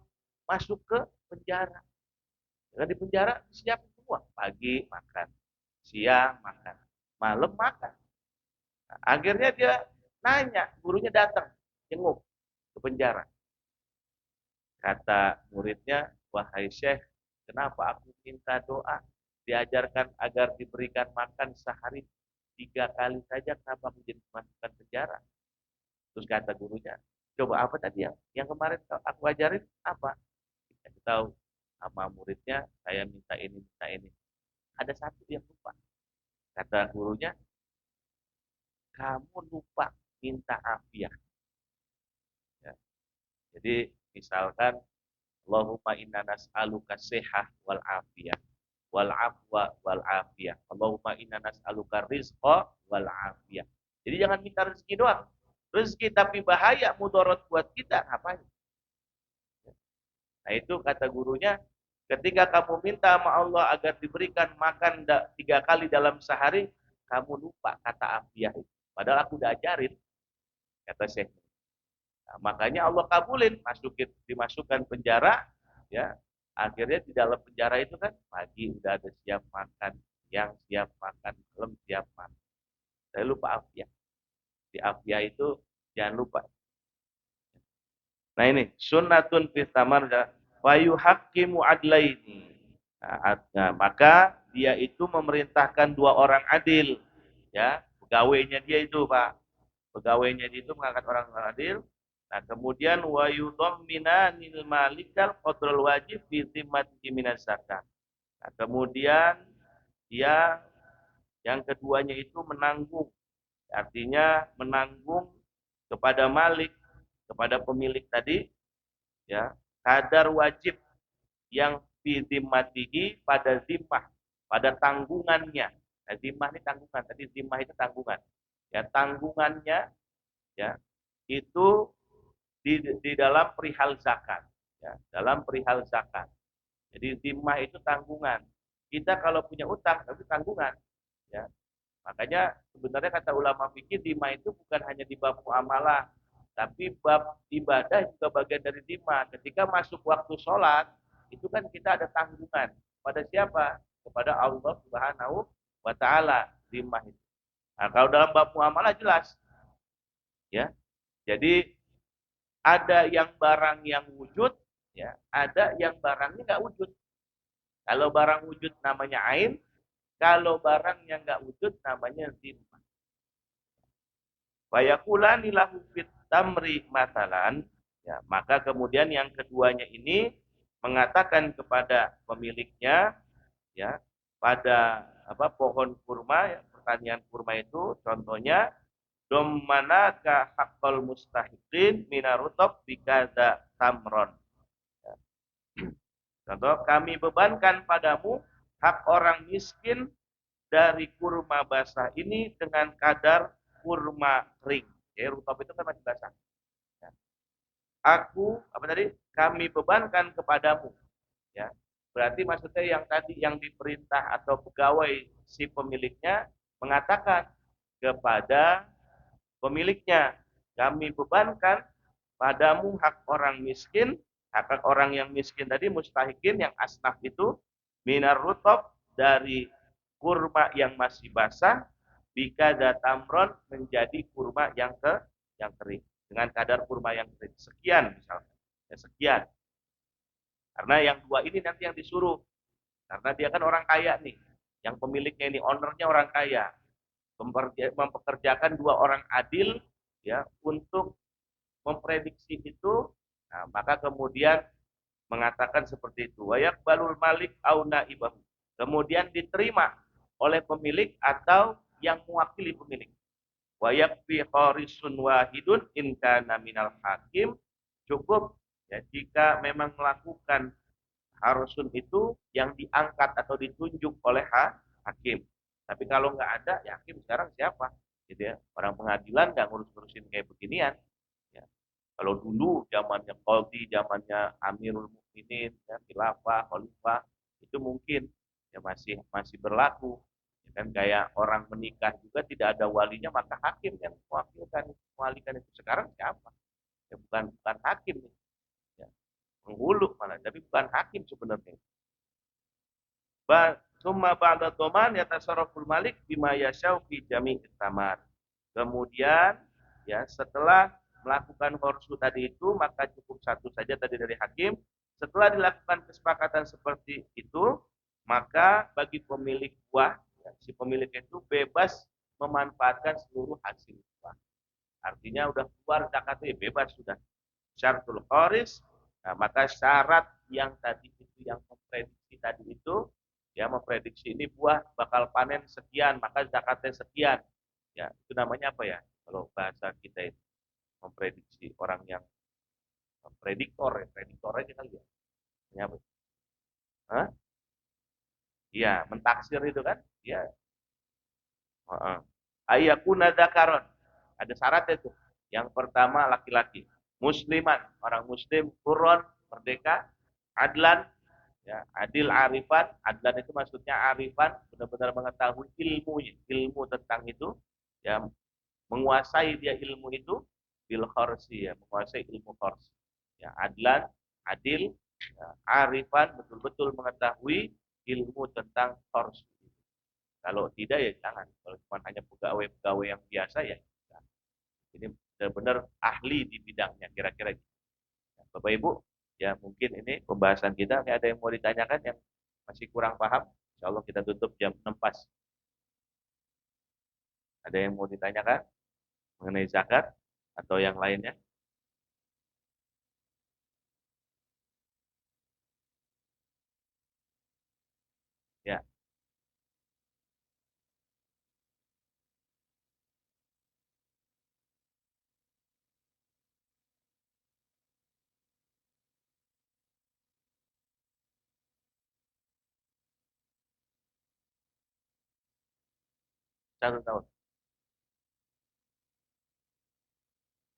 masuk ke penjara. Di penjara siap semua. Pagi makan, siang makan, malam makan. Nah, akhirnya dia nanya, gurunya datang, jenguk ke penjara. Kata muridnya, wahai Syekh, kenapa aku minta doa? Diajarkan agar diberikan makan sehari 3 kali saja, kenapa aku jadi masukkan penjara? Terus kata gurunya, coba apa tadi yang kemarin aku ajarin apa? Kita tahu sama muridnya, saya minta ini, minta ini. Ada satu yang lupa. Kata gurunya, kamu lupa minta afiah. Ya. Jadi misalkan Allahumma inna nas'aluka sihah wal afiyah wal afwa wal afiyah. Allahumma inna nas'aluka rizqa wal afiyah. Jadi jangan minta rezeki doang. Rezeki tapi bahaya mudarat buat kita, ngapain? Nah itu kata gurunya, ketika kamu minta sama Allah agar diberikan makan 3 kali dalam sehari, kamu lupa kata afiah itu. Padahal aku udah ajarin, kata Syekh. Nah, makanya Allah kabulin, dimasukkan penjara, ya. Akhirnya di dalam penjara itu kan pagi udah ada siap makan, siang siap makan, malam siap makan. Saya lupa afiah. Di afiah itu jangan lupa. Nah ini sunnatun fi tamarja wa yuhaqqimu adlaini. Nah, maka dia itu memerintahkan 2 orang adil, ya, pegawainya dia itu, Pak. Pegawainya dia itu mengangkat orang adil. Nah, kemudian wa yudhamminanil malikal qadrul wajib fi zimmati minas zakat. Nah, kemudian dia yang keduanya itu menanggung, artinya menanggung kepada malik, kepada pemilik tadi, ya, kadar wajib yang fi zimmatihi pada zimmah, pada tanggungannya. Nah, zimmah ini tanggungan, tadi zimmah itu tanggungan. Ya, tanggungannya, ya, itu di dalam perihal zakat, ya, dalam perihal zakat. Jadi zimmah itu tanggungan. Kita kalau punya utang itu tanggungan, ya. Makanya sebenarnya kata ulama fikih zimmah itu bukan hanya di bab muamalah, tapi bab ibadah juga bagian dari zimmah. Ketika masuk waktu sholat, itu kan kita ada tanggungan pada siapa? Kepada Allah Subhanahu wa taala, zimmah itu. Nah, kalau dalam bab muamalah jelas, ya. Jadi ada yang barang yang wujud, ya, ada yang barangnya nggak wujud. Kalau barang wujud namanya ain, kalau barang yang nggak wujud namanya zimmah. Fayakulani lahu fit tamri masalan, ya, maka kemudian yang keduanya ini mengatakan kepada pemiliknya, ya, pada pohon kurma, ya, pertanian kurma itu contohnya dommanaka haqqal mustahiqin minarutab bikada tamron. Ya. Contoh, kami bebankan padamu hak orang miskin dari kurma basah ini dengan kadar kurma kering. Ya, rutab itu kan masih basah. Ya. Kami bebankan kepadamu. Ya. Berarti maksudnya yang tadi yang diperintah atau pegawai si pemiliknya mengatakan kepada pemiliknya, kami bebankan padamu hak orang miskin, hak orang yang miskin tadi mustahikin yang asnaf itu minar rutob dari kurma yang masih basah bika datamron menjadi kurma yang kering dengan kadar kurma yang kering sekian misalnya, ya, sekian. Karena yang dua ini nanti yang disuruh, karena dia kan orang kaya nih, yang pemiliknya ini ownernya orang kaya, mempekerjakan 2 orang adil, ya, untuk memprediksi itu. Nah, maka kemudian mengatakan seperti itu, wayak balul malik au naibahu, kemudian diterima oleh pemilik atau yang mewakili pemilik. Wayak fi kharisun wahidun in kana minal hakim, cukup, ya, jika memang melakukan harusun itu yang diangkat atau ditunjuk oleh hakim. Tapi kalau nggak ada, ya hakim sekarang siapa? Gitu ya. Orang pengadilan nggak ngurus-ngurusin kayak beginian. Ya. Kalau dulu zamannya Qadhi, zamannya Amirul Mukminin, ya, khilafah, khalifah, itu mungkin ya masih berlaku. Ya kan kayak orang menikah juga tidak ada walinya, maka hakim yang mewakilkan itu. Sekarang siapa? Ya bukan hakim nih. Ya, penghulu malah, tapi bukan hakim sebenarnya. Summa ba'da doman yatasarraful malik bima yashau fi jami'it tamar. Kemudian, ya, setelah melakukan horsu tadi itu, maka cukup satu saja tadi dari hakim. Setelah dilakukan kesepakatan seperti itu, maka bagi pemilik buah, ya, si pemilik itu bebas memanfaatkan seluruh hasil buah. Artinya udah keluar zakatnya bebas sudah. Syaratul khoris, nah, maka syarat yang tadi itu yang memprediksi tadi itu, ya, memprediksi ini buah bakal panen sekian, maka zakatnya sekian. Ya, itu namanya apa ya? Kalau bahasa kita itu memprediksi, orang yang prediktor, ya, prediktornya kita lihat. Ini apa? Hah? Iya, mentaksir itu kan? Iya. Heeh. Ayakuna dzakaron. Ada syaratnya tuh. Yang pertama laki-laki. Musliman, orang muslim, kurun, merdeka. Adlan, ya, adil arifan. Adlan itu maksudnya arifan, benar-benar mengetahui ilmunya, ilmu tentang itu, ya, menguasai dia ilmu itu, bil khorsi, ya, menguasai ilmu khorsi. Ya, adlan, adil, ya, arifan, betul-betul mengetahui ilmu tentang khorsi. Kalau tidak ya jangan. Kalau cuma hanya pegawai-pegawai yang biasa ya, jangan. Ini benar-benar ahli di bidangnya kira-kira gitu. Ya, Bapak Ibu, ya mungkin ini pembahasan kita. Ini ada yang mau ditanyakan yang masih kurang paham? Insya Allah kita tutup jam 6 pas. Ada yang mau ditanyakan mengenai zakat atau yang lainnya? Ya, satu tahun.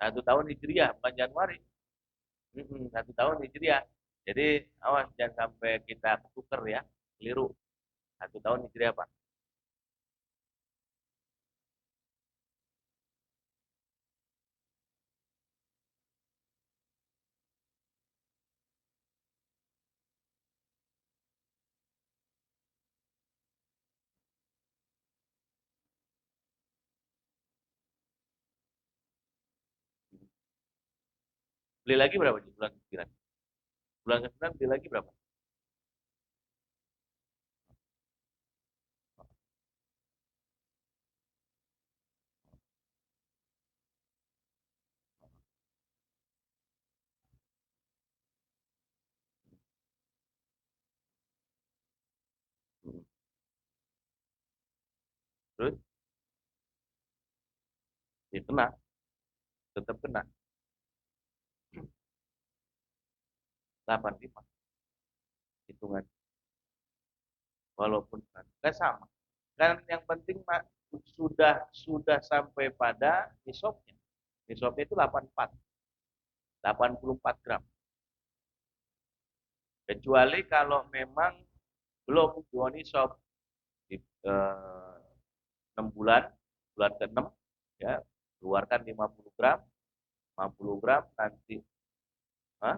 Satu tahun Hijriah, bukan Januari. Satu tahun Hijriah. Jadi awas jangan sampai kita ketuker ya, keliru. Satu tahun Hijriah Pak. Beli lagi berapa di bulan ke-9? Bulan ke-9 beli lagi berapa? Hmm. Terus ya kena, tetap kena 85 hitungan. Walaupun kan sama. Kan yang penting sudah sampai pada nisabnya. Nisabnya itu 84 gram. Kecuali kalau memang belum dua nisab di 6 bulan, bulan ke-6 ya, keluarkan 50 gram, 50 gram nanti, hah?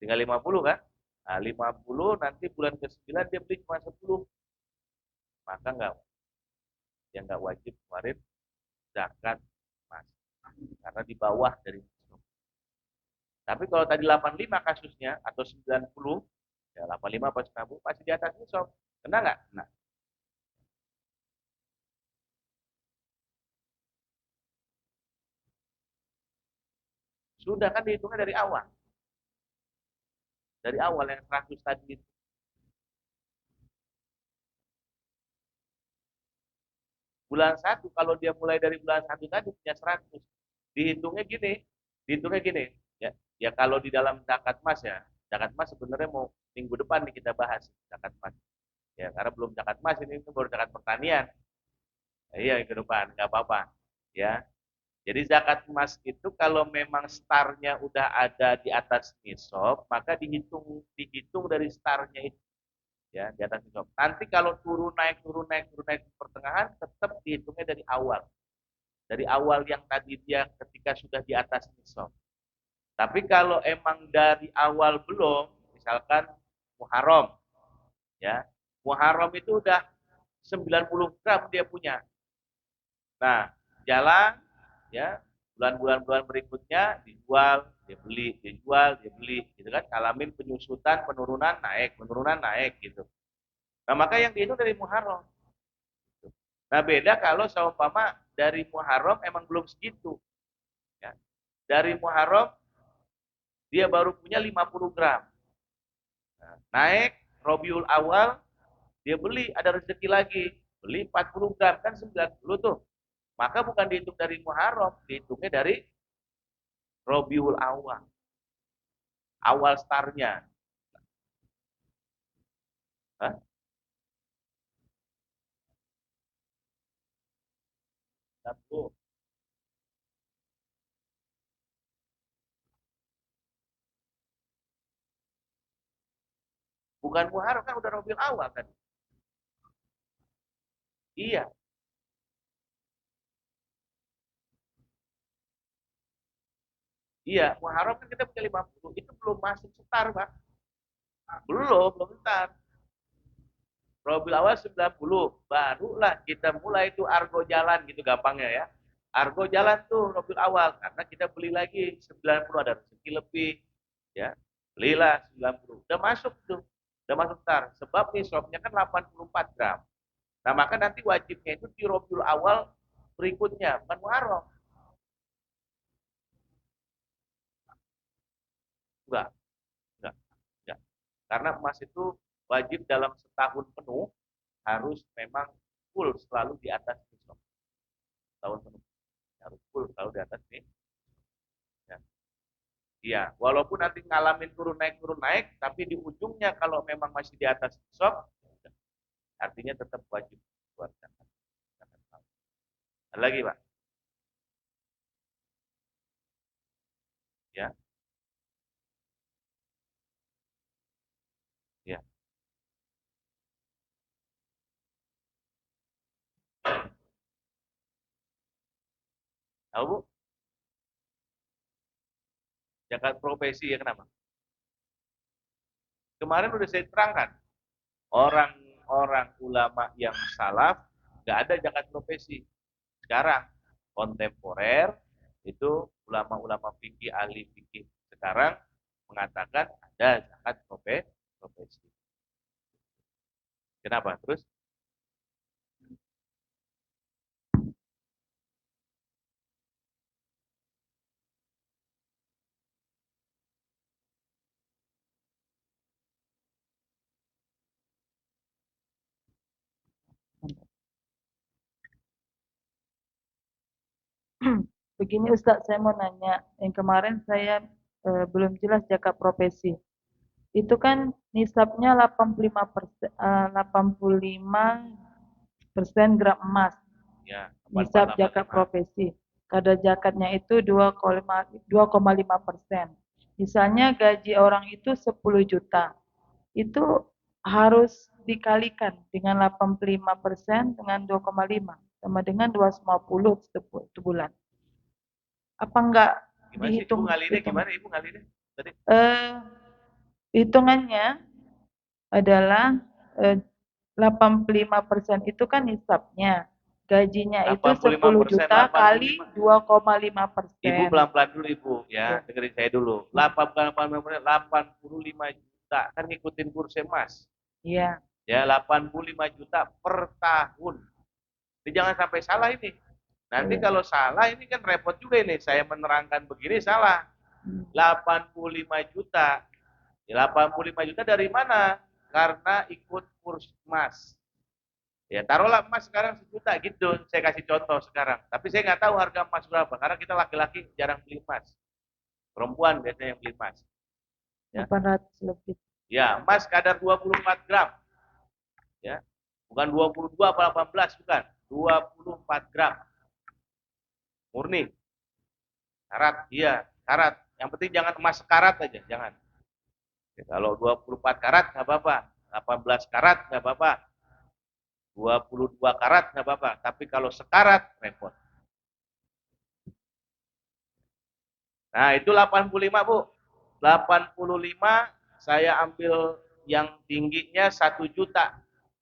Tinggal 50 kan? Nah, 50 nanti bulan ke-9 dia beli cuma 10, maka nggak wajib kemarin zakat emas karena di bawah dari nisab. Tapi kalau tadi 85 kasusnya atau 90, ya 85 pas kamu masih di atas nisab. Kena nggak? Nah, sudah kan dihitungnya dari awal. Dari awal yang 100 tadi itu. Bulan satu kalau dia mulai dari bulan satu tadi punya 100. Dihitungnya gini, dihitungnya gini. Ya, ya kalau di dalam zakat mas ya, zakat mas sebenarnya mau minggu depan nih kita bahas zakat mas. Ya, karena belum zakat mas ini baru zakat pertanian. Ya, iya ke depan nggak apa-apa. Ya, jadi zakat emas itu kalau memang startnya udah ada di atas nisab, maka dihitung dihitung dari startnya itu ya di atas nisab. Nanti kalau turun naik turun naik turun naik di pertengahan tetap dihitungnya dari awal. Dari awal yang tadi dia ketika sudah di atas nisab. Tapi kalau emang dari awal belum, misalkan Muharram ya. Muharram itu udah 90 gram dia punya. Nah, jalan ya, bulan-bulan berikutnya dijual, dia beli, dijual, dia beli, gitu kan? Alamin penyusutan, penurunan naik gitu. Nah, maka yang itu dari Muharram. Nah, beda kalau seumpama dari Muharram emang belum segitu. Ya. Dari Muharram dia baru punya 50 gram. Nah, naik Robiul Awal, dia beli, ada rezeki lagi. Beli 40 gram, kan 90 tuh. Maka bukan dihitung dari Muharram, dihitungnya dari Robiul Awal. Awal startnya. Hah? Satu. Bukan Muharram, kan udah Rabiul Awal kan. Iya, iya, Muharram kan kita punya 50, itu belum masuk setar, Pak. Belum setar. Rabiul Awal 90, barulah kita mulai itu argo jalan gitu gampangnya ya. Argo jalan tuh Rabiul Awal karena kita beli lagi 90, ada rezeki lebih ya. Belilah 90. Udah masuk tuh. Udah masuk tar. Sebab nisabnya kan 84 gram. Nah, maka nanti wajibnya itu di Rabiul Awal berikutnya, bukan Muharram. Enggak, enggak, enggak. Karena emas itu wajib dalam setahun penuh harus memang full selalu di atas nisab. Tahun penuh harus full selalu di atas nih. Ya. Iya, walaupun nanti ngalamin turun naik, tapi di ujungnya kalau memang masih di atas nisab, artinya tetap wajib buat zakat. Ada lagi, Pak? Ya, ya. Tahu, Bu? Zakat profesi ya kenapa? Kemarin udah saya terangkan, orang-orang ulama yang salaf nggak ada zakat profesi. Sekarang kontemporer itu ulama-ulama fikih, ahli fikih sekarang mengatakan ada zakat profesi. Kenapa? Terus Begini Ustadz, saya mau nanya. Yang kemarin saya belum jelas zakat profesi. Itu kan nisabnya 85%, 85% gram emas. ya Nisab zakat 8485. profesi. Kadar zakatnya itu 2,5%. Misalnya gaji orang itu 10 juta. Itu harus dikalikan dengan 85% dengan 2,5 sama dengan 250 sebulan. Apa enggak Gimana sih? Ibu dihitung ngalinnya hitung? gimana? Ibu ngalinnya tadi? Eh, hitungannya adalah eh, 85% itu kan nisabnya. Gajinya itu 10 85%, juta kali 85. Ibu 2,5%. pelan-pelan dulu Ibu ya, Ya. dengerin saya dulu. Hmm. 85 juta kan ngikutin kurs emas. Iya. Ya, 85 juta per tahun. Jadi jangan sampai salah ini. Nanti Iya. kalau salah ini kan repot juga ini. Saya menerangkan begini salah. Hmm. 85 juta. Ya, 85 juta dari mana? Karena ikut kurs emas. Ya, taruhlah emas sekarang 1 juta gitu. Saya kasih contoh sekarang. Tapi saya nggak tahu harga emas berapa. Karena kita laki-laki jarang beli emas. Perempuan biasanya yang beli emas. Ya, 800 lebih. ya emas kadar 24 gram. Ya, bukan 22 apa 18, bukan. 24 gram. Murni. Karat, iya. Karat. Yang penting jangan emas sekarat aja. Jangan. Ya, kalau 24 karat nggak apa-apa. 18 karat nggak apa-apa. 22 karat nggak apa-apa. Tapi kalau sekarat, repot. Nah, itu 85, Bu. 85 saya ambil yang tingginya 1 juta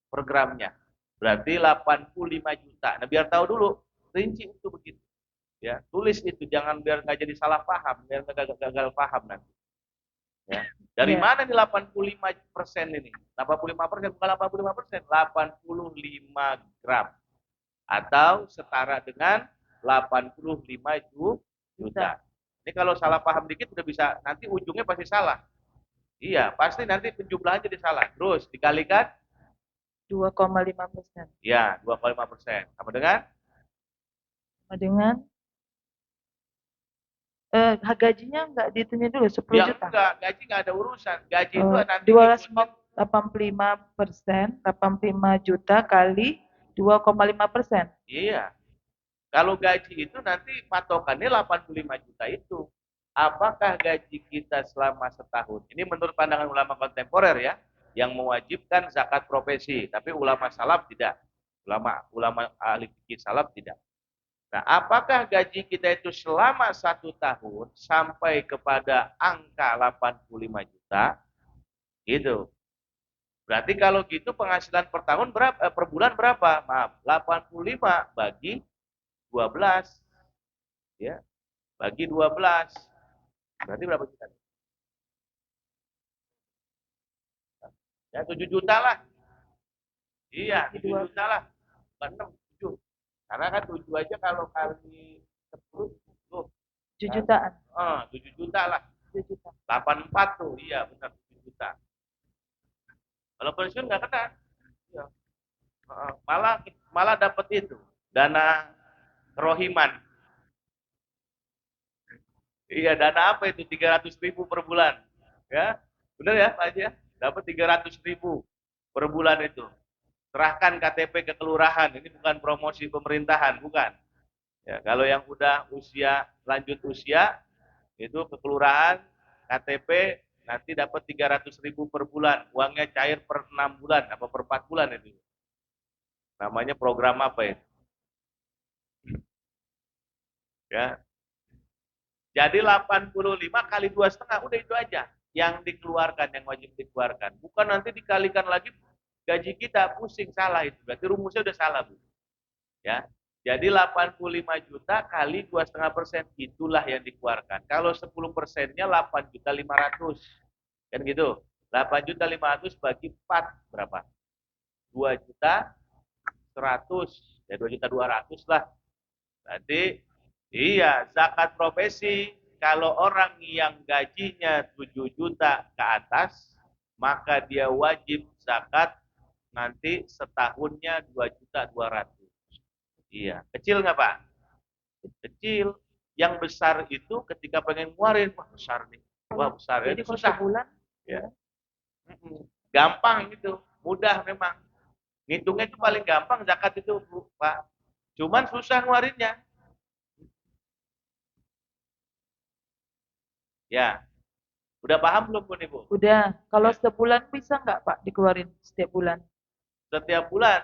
per gramnya. Berarti 85 juta. Nah, biar tahu dulu, rinci itu begitu. Ya, tulis itu, jangan biar nggak jadi salah paham, biar nggak gagal paham nanti. Ya. Dari Iya. mana nih 85% ini? 85% bukan 85%, 85 gram atau setara dengan 85 Juta. juta. Ini kalau salah paham dikit udah bisa, nanti ujungnya pasti salah. Iya, pasti nanti penjumlahan jadi salah. Terus dikalikan, 2,5%. ya 2,5%. Sama dengan, Sama dengan gajinya enggak dihitungin dulu 10 ya juta. enggak, gaji enggak ada urusan. Gaji itu nanti ngikutin, 285%, 85 juta kali 2,5%. iya. Kalau gaji itu nanti patokannya 85 juta itu. Apakah gaji kita selama setahun? Ini menurut pandangan ulama kontemporer ya. yang mewajibkan zakat profesi, tapi ulama salaf tidak. Ulama ahli fikih salaf tidak. Nah, apakah gaji kita itu selama 1 tahun sampai kepada angka 85 juta? Gitu. Berarti kalau gitu penghasilan per tahun berapa? Per bulan berapa? Maaf, 85 bagi 12. Ya, bagi 12. Berarti berapa juta? Ya, 7 juta lah. Iya, 7 juta lah. Bukan 6, 7. Karena kan 7 aja kalau kali 10, 10. 7 jutaan. 7 juta lah. 7 juta. 84 tuh, iya benar 7 juta. Kalau pensiun nggak kena. Ya. Malah malah dapat itu dana rohiman. Iya, dana apa itu? 300.000 per bulan. Ya, benar ya Pak Haji ya? Dapat 300.000 per bulan itu. Serahkan KTP ke kelurahan. Ini bukan promosi pemerintahan, bukan. Ya, kalau yang udah lanjut usia itu ke kelurahan, KTP nanti dapat 300.000 per bulan. Uangnya cair per 6 bulan apa per 4 bulan itu. Namanya program apa ya? Ya. Jadi 85 kali 2,5 udah itu aja yang dikeluarkan, yang wajib dikeluarkan. Bukan nanti dikalikan lagi gaji kita, pusing, salah itu. Berarti rumusnya udah salah, Bu. Ya. Jadi 85 juta kali 2,5%, itulah yang dikeluarkan. Kalau 10%-nya 8.500.000. Kan gitu. 8.500.000 bagi 4 berapa? 2.100.000. Ya 2.200.000 lah. Berarti iya, zakat profesi kalau orang yang gajinya 7 juta ke atas, maka dia wajib zakat nanti setahunnya 2.200.000. Iya, kecil nggak Pak? Kecil. Yang besar itu ketika pengen ngeluarin, wah besar nih. Wah besar, Jadi itu susah. Bulan, Ya. Gampang gitu, mudah memang. Ngitungnya itu paling gampang zakat itu Pak. Cuman susah ngeluarinnya. Ya, udah paham belum Bun Ibu? udah. Kalau Ya. sebulan bisa nggak Pak dikeluarin setiap bulan? Setiap bulan.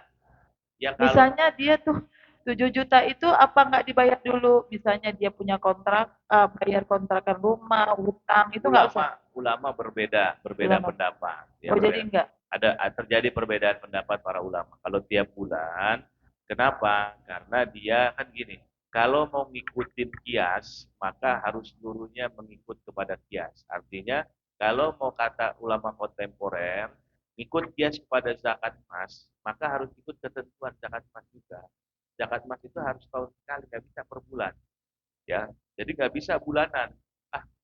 Ya kalau Misalnya dia tuh 7 juta itu apa nggak dibayar dulu? Misalnya dia punya kontrak, bayar kontrakan rumah, hutang, itu nggak usah. ulama berbeda Ulama. pendapat. Ya, Oh jadi enggak? ada terjadi perbedaan pendapat para ulama. Kalau tiap bulan, kenapa? Karena dia kan gini, kalau mau ngikutin kias, maka harus seluruhnya mengikut kepada kias. Artinya, kalau mau kata ulama kontemporer, ikut kias kepada zakat emas, maka harus ikut ketentuan zakat emas juga. Zakat emas itu harus tahun sekali, nggak bisa per bulan. Ya, jadi nggak bisa bulanan.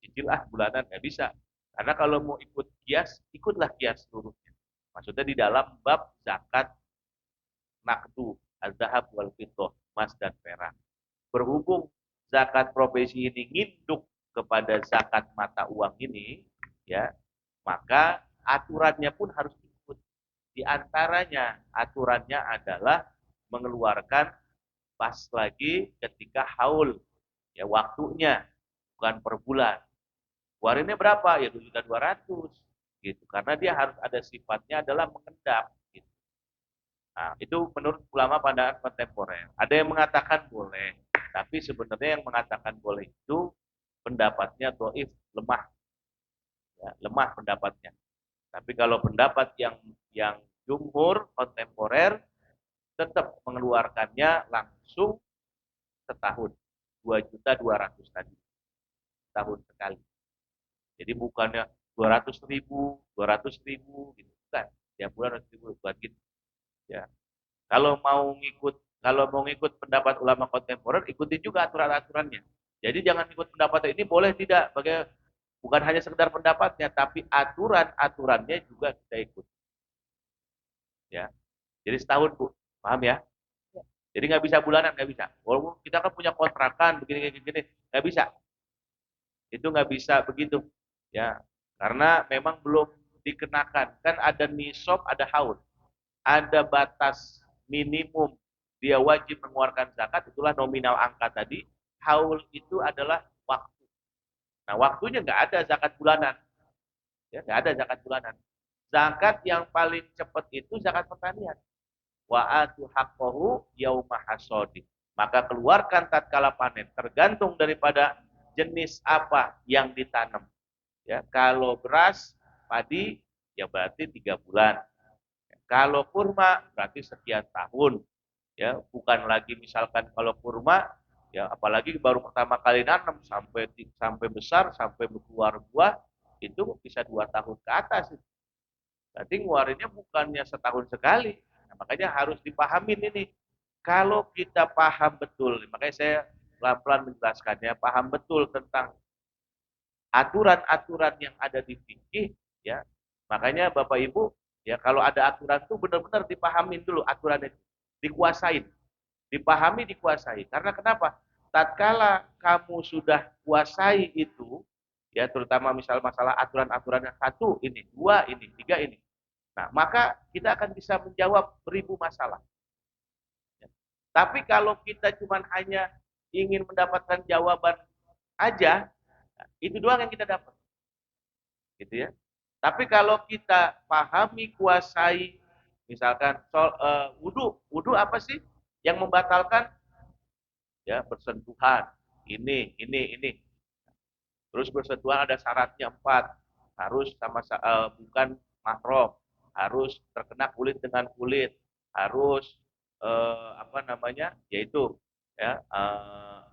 Cicil bulanan nggak bisa. Karena kalau mau ikut kias, ikutlah kias seluruhnya. Maksudnya di dalam bab zakat nakdu, az-zahab wal fiddah, emas dan perak. Berhubung zakat profesi ini nginduk kepada zakat mata uang ini, ya, maka aturannya pun harus ikut. Di antaranya aturannya adalah mengeluarkan pas lagi ketika haul, ya waktunya, bukan per bulan. Keluarinnya berapa? Ya 2.200.000 gitu. Karena dia harus ada sifatnya adalah mengendap gitu. Nah, itu menurut ulama pandangan kontemporer. Ada yang mengatakan boleh, tapi sebenarnya yang mengatakan boleh itu pendapatnya doif, lemah. Ya, lemah pendapatnya. Tapi kalau pendapat yang jumhur kontemporer tetap mengeluarkannya langsung setahun. 2.200.000 tadi. Setahun sekali. Jadi bukannya 200.000, 200.000 gitu kan. Tiap bulan 100.000 buat gitu. Ya. Kalau mau ngikut pendapat ulama kontemporer, ikuti juga aturan-aturannya. Jadi jangan ikut pendapat ini boleh tidak, bukan hanya sekedar pendapatnya, tapi aturan-aturannya juga kita ikut. Ya. Jadi setahun Bu, paham ya? Jadi nggak bisa bulanan, nggak bisa. Walaupun kita kan punya kontrakan begini, nggak bisa. Itu nggak bisa begitu. Ya, karena memang belum dikenakan. Kan ada nisab, ada haul. Ada batas minimum dia wajib mengeluarkan zakat, itulah nominal angka tadi. Haul itu adalah waktu. Nah, waktunya nggak ada zakat bulanan. Ya, nggak ada zakat bulanan. Zakat yang paling cepat itu zakat pertanian. Wa atu haqqahu yauma hasodi. Maka keluarkan tatkala panen, tergantung daripada jenis apa yang ditanam. Ya, kalau beras, padi, ya berarti 3 bulan. Kalau kurma berarti sekian tahun. Ya, bukan lagi misalkan kalau kurma, ya apalagi baru pertama kali nanam sampai besar, sampai keluar buah, itu bisa 2 tahun ke atas. Berarti ngeluarinnya bukannya setahun sekali. Nah, makanya harus dipahamin ini. Kalau kita paham betul, makanya saya pelan-pelan menjelaskannya, paham betul tentang aturan-aturan yang ada di fikih, ya. Makanya Bapak Ibu, ya kalau ada aturan itu benar-benar dipahamin dulu aturan itu, dikuasain, dipahami, dikuasai. Karena kenapa? Tatkala kamu sudah kuasai itu, ya terutama misal masalah aturan-aturan yang satu ini, dua ini, tiga ini. Nah, maka kita akan bisa menjawab beribu masalah. Ya. Tapi kalau kita cuma hanya ingin mendapatkan jawaban aja, itu doang yang kita dapat. Gitu ya. Tapi kalau kita pahami, kuasai, misalkan wudhu, wudhu apa sih yang membatalkan? Ya, bersentuhan. Ini. Terus bersentuhan ada syaratnya 4. Harus bukan mahram, harus terkena kulit dengan kulit, harus apa namanya? Yaitu ya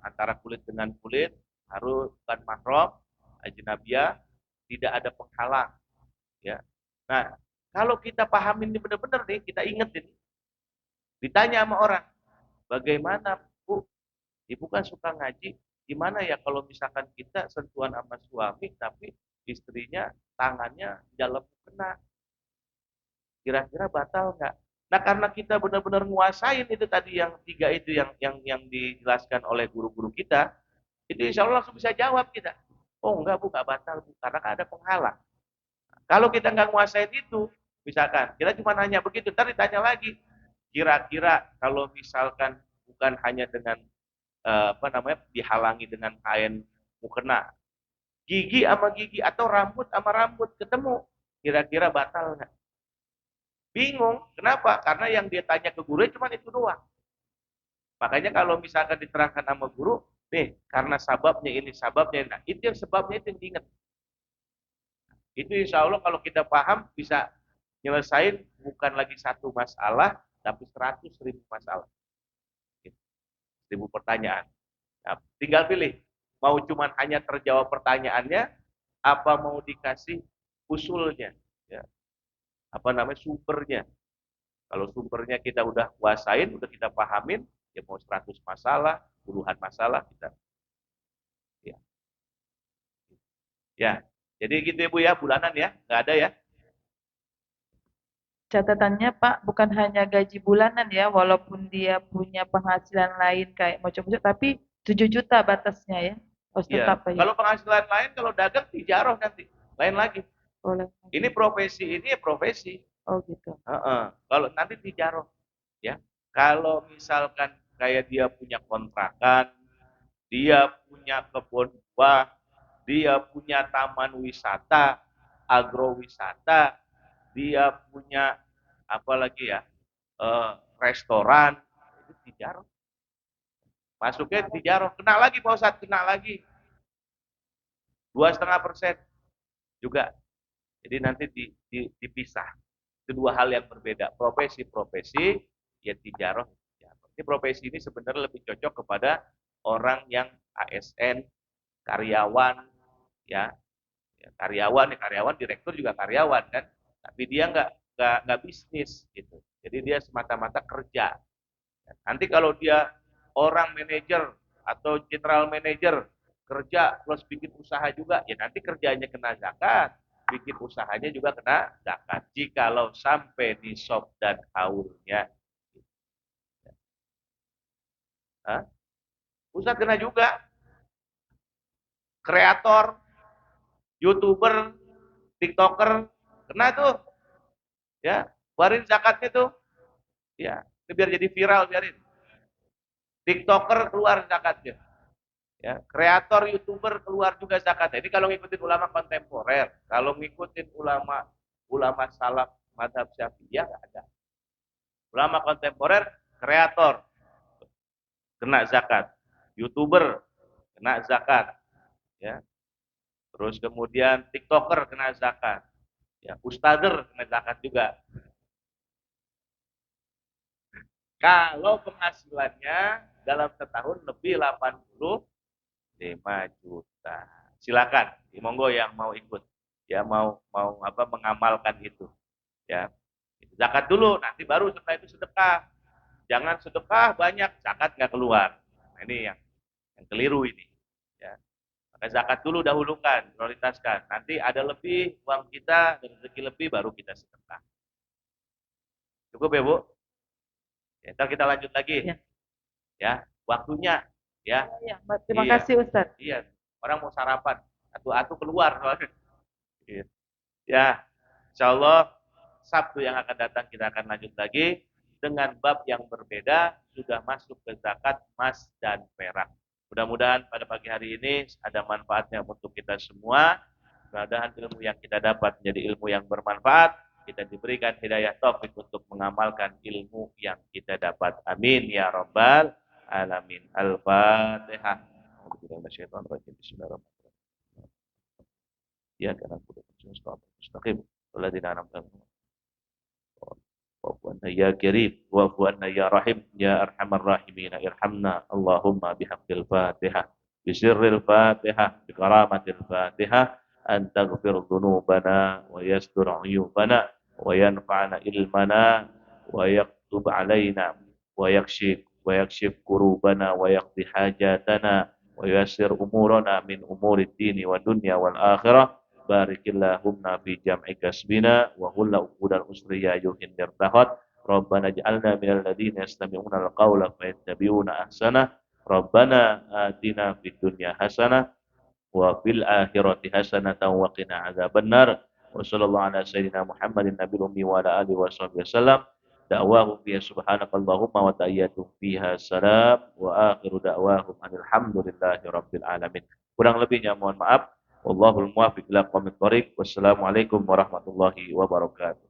antara kulit dengan kulit, harus bukan mahram, ajnabiyah, tidak ada penghalang, ya. Nah, kalau kita pahamin ini benar-benar nih, kita ingat ini. Ditanya sama orang, bagaimana Bu? Ibu kan suka ngaji, gimana ya kalau misalkan kita sentuhan sama suami, tapi istrinya tangannya dalam kena, kira-kira batal nggak? Nah, karena kita benar-benar nguasain itu tadi yang 3 itu yang dijelaskan oleh guru-guru kita, itu insya Allah langsung bisa jawab kita. Oh enggak Bu, nggak batal Bu, karena ada penghalang. Kalau kita nggak nguasain itu, misalkan kita cuma nanya begitu, ntar ditanya lagi, kira-kira kalau misalkan bukan hanya dengan apa namanya dihalangi dengan kain mukena, gigi sama gigi atau rambut sama rambut ketemu, kira-kira batal nggak? Bingung, kenapa? Karena yang dia tanya ke guru cuma itu doang. Makanya kalau misalkan diterangkan sama guru, nih karena sababnya ini, sababnya ini, nah, itu yang sebabnya itu yang diingat. Itu insya Allah kalau kita paham bisa nyelesain bukan lagi satu masalah, tapi 100.000 masalah. 1.000 pertanyaan. Nah, tinggal pilih, mau cuman hanya terjawab pertanyaannya, apa mau dikasih usulnya, ya. Apa namanya sumbernya. Kalau sumbernya kita udah kuasain, udah kita pahamin, ya mau 100 masalah, puluhan masalah kita. Ya. Ya. Jadi gitu ya Bu ya, bulanan ya, nggak ada ya. Catatannya Pak, bukan hanya gaji bulanan ya, walaupun dia punya penghasilan lain kayak macam-macam, tapi 7 juta batasnya ya. Harus Iya. tetap aja. Kalau penghasilan lain, kalau dagang tijaroh nanti, lain lagi. Boleh. Ini profesi, ini ya profesi. Oh gitu. Kalau nanti tijaroh, ya. Kalau misalkan kayak dia punya kontrakan, dia punya kebun buah, dia punya taman wisata, agrowisata, dia punya apa lagi ya, restoran, itu tijaroh. Masuknya tijaroh, kena lagi Pak Ustadz, kena lagi 2,5% juga. Jadi nanti dipisah. Itu 2 hal yang berbeda. Profesi-profesi, ya tijaroh. Ini profesi ini sebenarnya lebih cocok kepada orang yang ASN, karyawan, ya, karyawan, direktur juga karyawan kan, tapi dia nggak bisnis gitu. Jadi dia semata-mata kerja. Nanti kalau dia orang manajer atau general manager kerja plus bikin usaha juga, ya nanti kerjanya kena zakat, bikin usahanya juga kena zakat. Jikalau sampai nisab dan haulnya, pusat kena juga. Kreator, youtuber, tiktoker, kena tuh, ya, keluarin zakatnya tuh, ya, biar jadi viral biarin. TikToker keluar zakatnya. Ya, kreator, youtuber keluar juga zakatnya. Ini kalau ngikutin ulama kontemporer, kalau ngikutin ulama ulama salaf madhab Syafi'iyah nggak ada. Ulama kontemporer, kreator, kena zakat. YouTuber, kena zakat. Ya. Terus kemudian TikToker kena zakat. Ya, ustazer kena zakat juga. Kalau penghasilannya dalam setahun lebih 85 juta. Silakan, monggo yang mau ikut. Ya mau mau apa mengamalkan itu. Ya. Zakat dulu, nanti baru setelah itu sedekah. Jangan sedekah banyak, zakat nggak keluar. Nah, ini yang keliru ini. Ya. Maka zakat dulu dahulukan, prioritaskan. Nanti ada lebih uang kita dan rezeki lebih baru kita sedekah. Cukup ya Bu? Ya, ntar kita lanjut lagi. Ya. Ya, waktunya. Ya. Ya, terima Iya. kasih Ustadz. Iya. Orang mau sarapan. Atu-atu keluar. Iya. Ya, insya Allah Sabtu yang akan datang kita akan lanjut lagi dengan bab yang berbeda, sudah masuk ke zakat emas dan perak. Mudah-mudahan pada pagi hari ini ada manfaatnya untuk kita semua. Mudah-mudahan ilmu yang kita dapat menjadi ilmu yang bermanfaat. Kita diberikan hidayah taufik untuk mengamalkan ilmu yang kita dapat. Amin ya rabbal alamin. Al-Fatihah. Bismillahirrahmanirrahim. Ya karena mustaqim. Alladzina an'amta alaihim. Wa'fu anna ya karim, wa'fu anna ya rahim, ya arhamar rahimin, irhamna Allahumma bihaqqil Fatihah, bisirril Fatihah, bikaramatil Fatihah, an taghfir dhunubana wa yastur uyubana wa yanfa'ana ilmana wa yaktub alaina wa yakshif kurubana wa yaqdi hajatana wa yassir umurana min umurid dini wa dunya wal akhirah. Barikillahumma fi jam'i kasbina wa hulla uqudal usri ya yuhin dirtahat. Rabbana ja'alna minal ladhina yastami'una al-qawla fayattabi'una ahsana. Rabbana atina fid dunya hasanah wa fil akhirati hasanatan wa qina adzabannar. Wa sallallahu ala sayyidina Muhammadin nabiyil ummi wa ala alihi washabbihi wasallam. Da'wahum fiha subhanakallahumma wa tahiyyatuhum fiha salam wa akhiru da'wahum alhamdulillahi rabbil alamin. Kurang lebihnya mohon maaf. Wallahul muwaffiq ila aqwamit thoriq. Wassalamualaikum warahmatullahi wabarakatuh.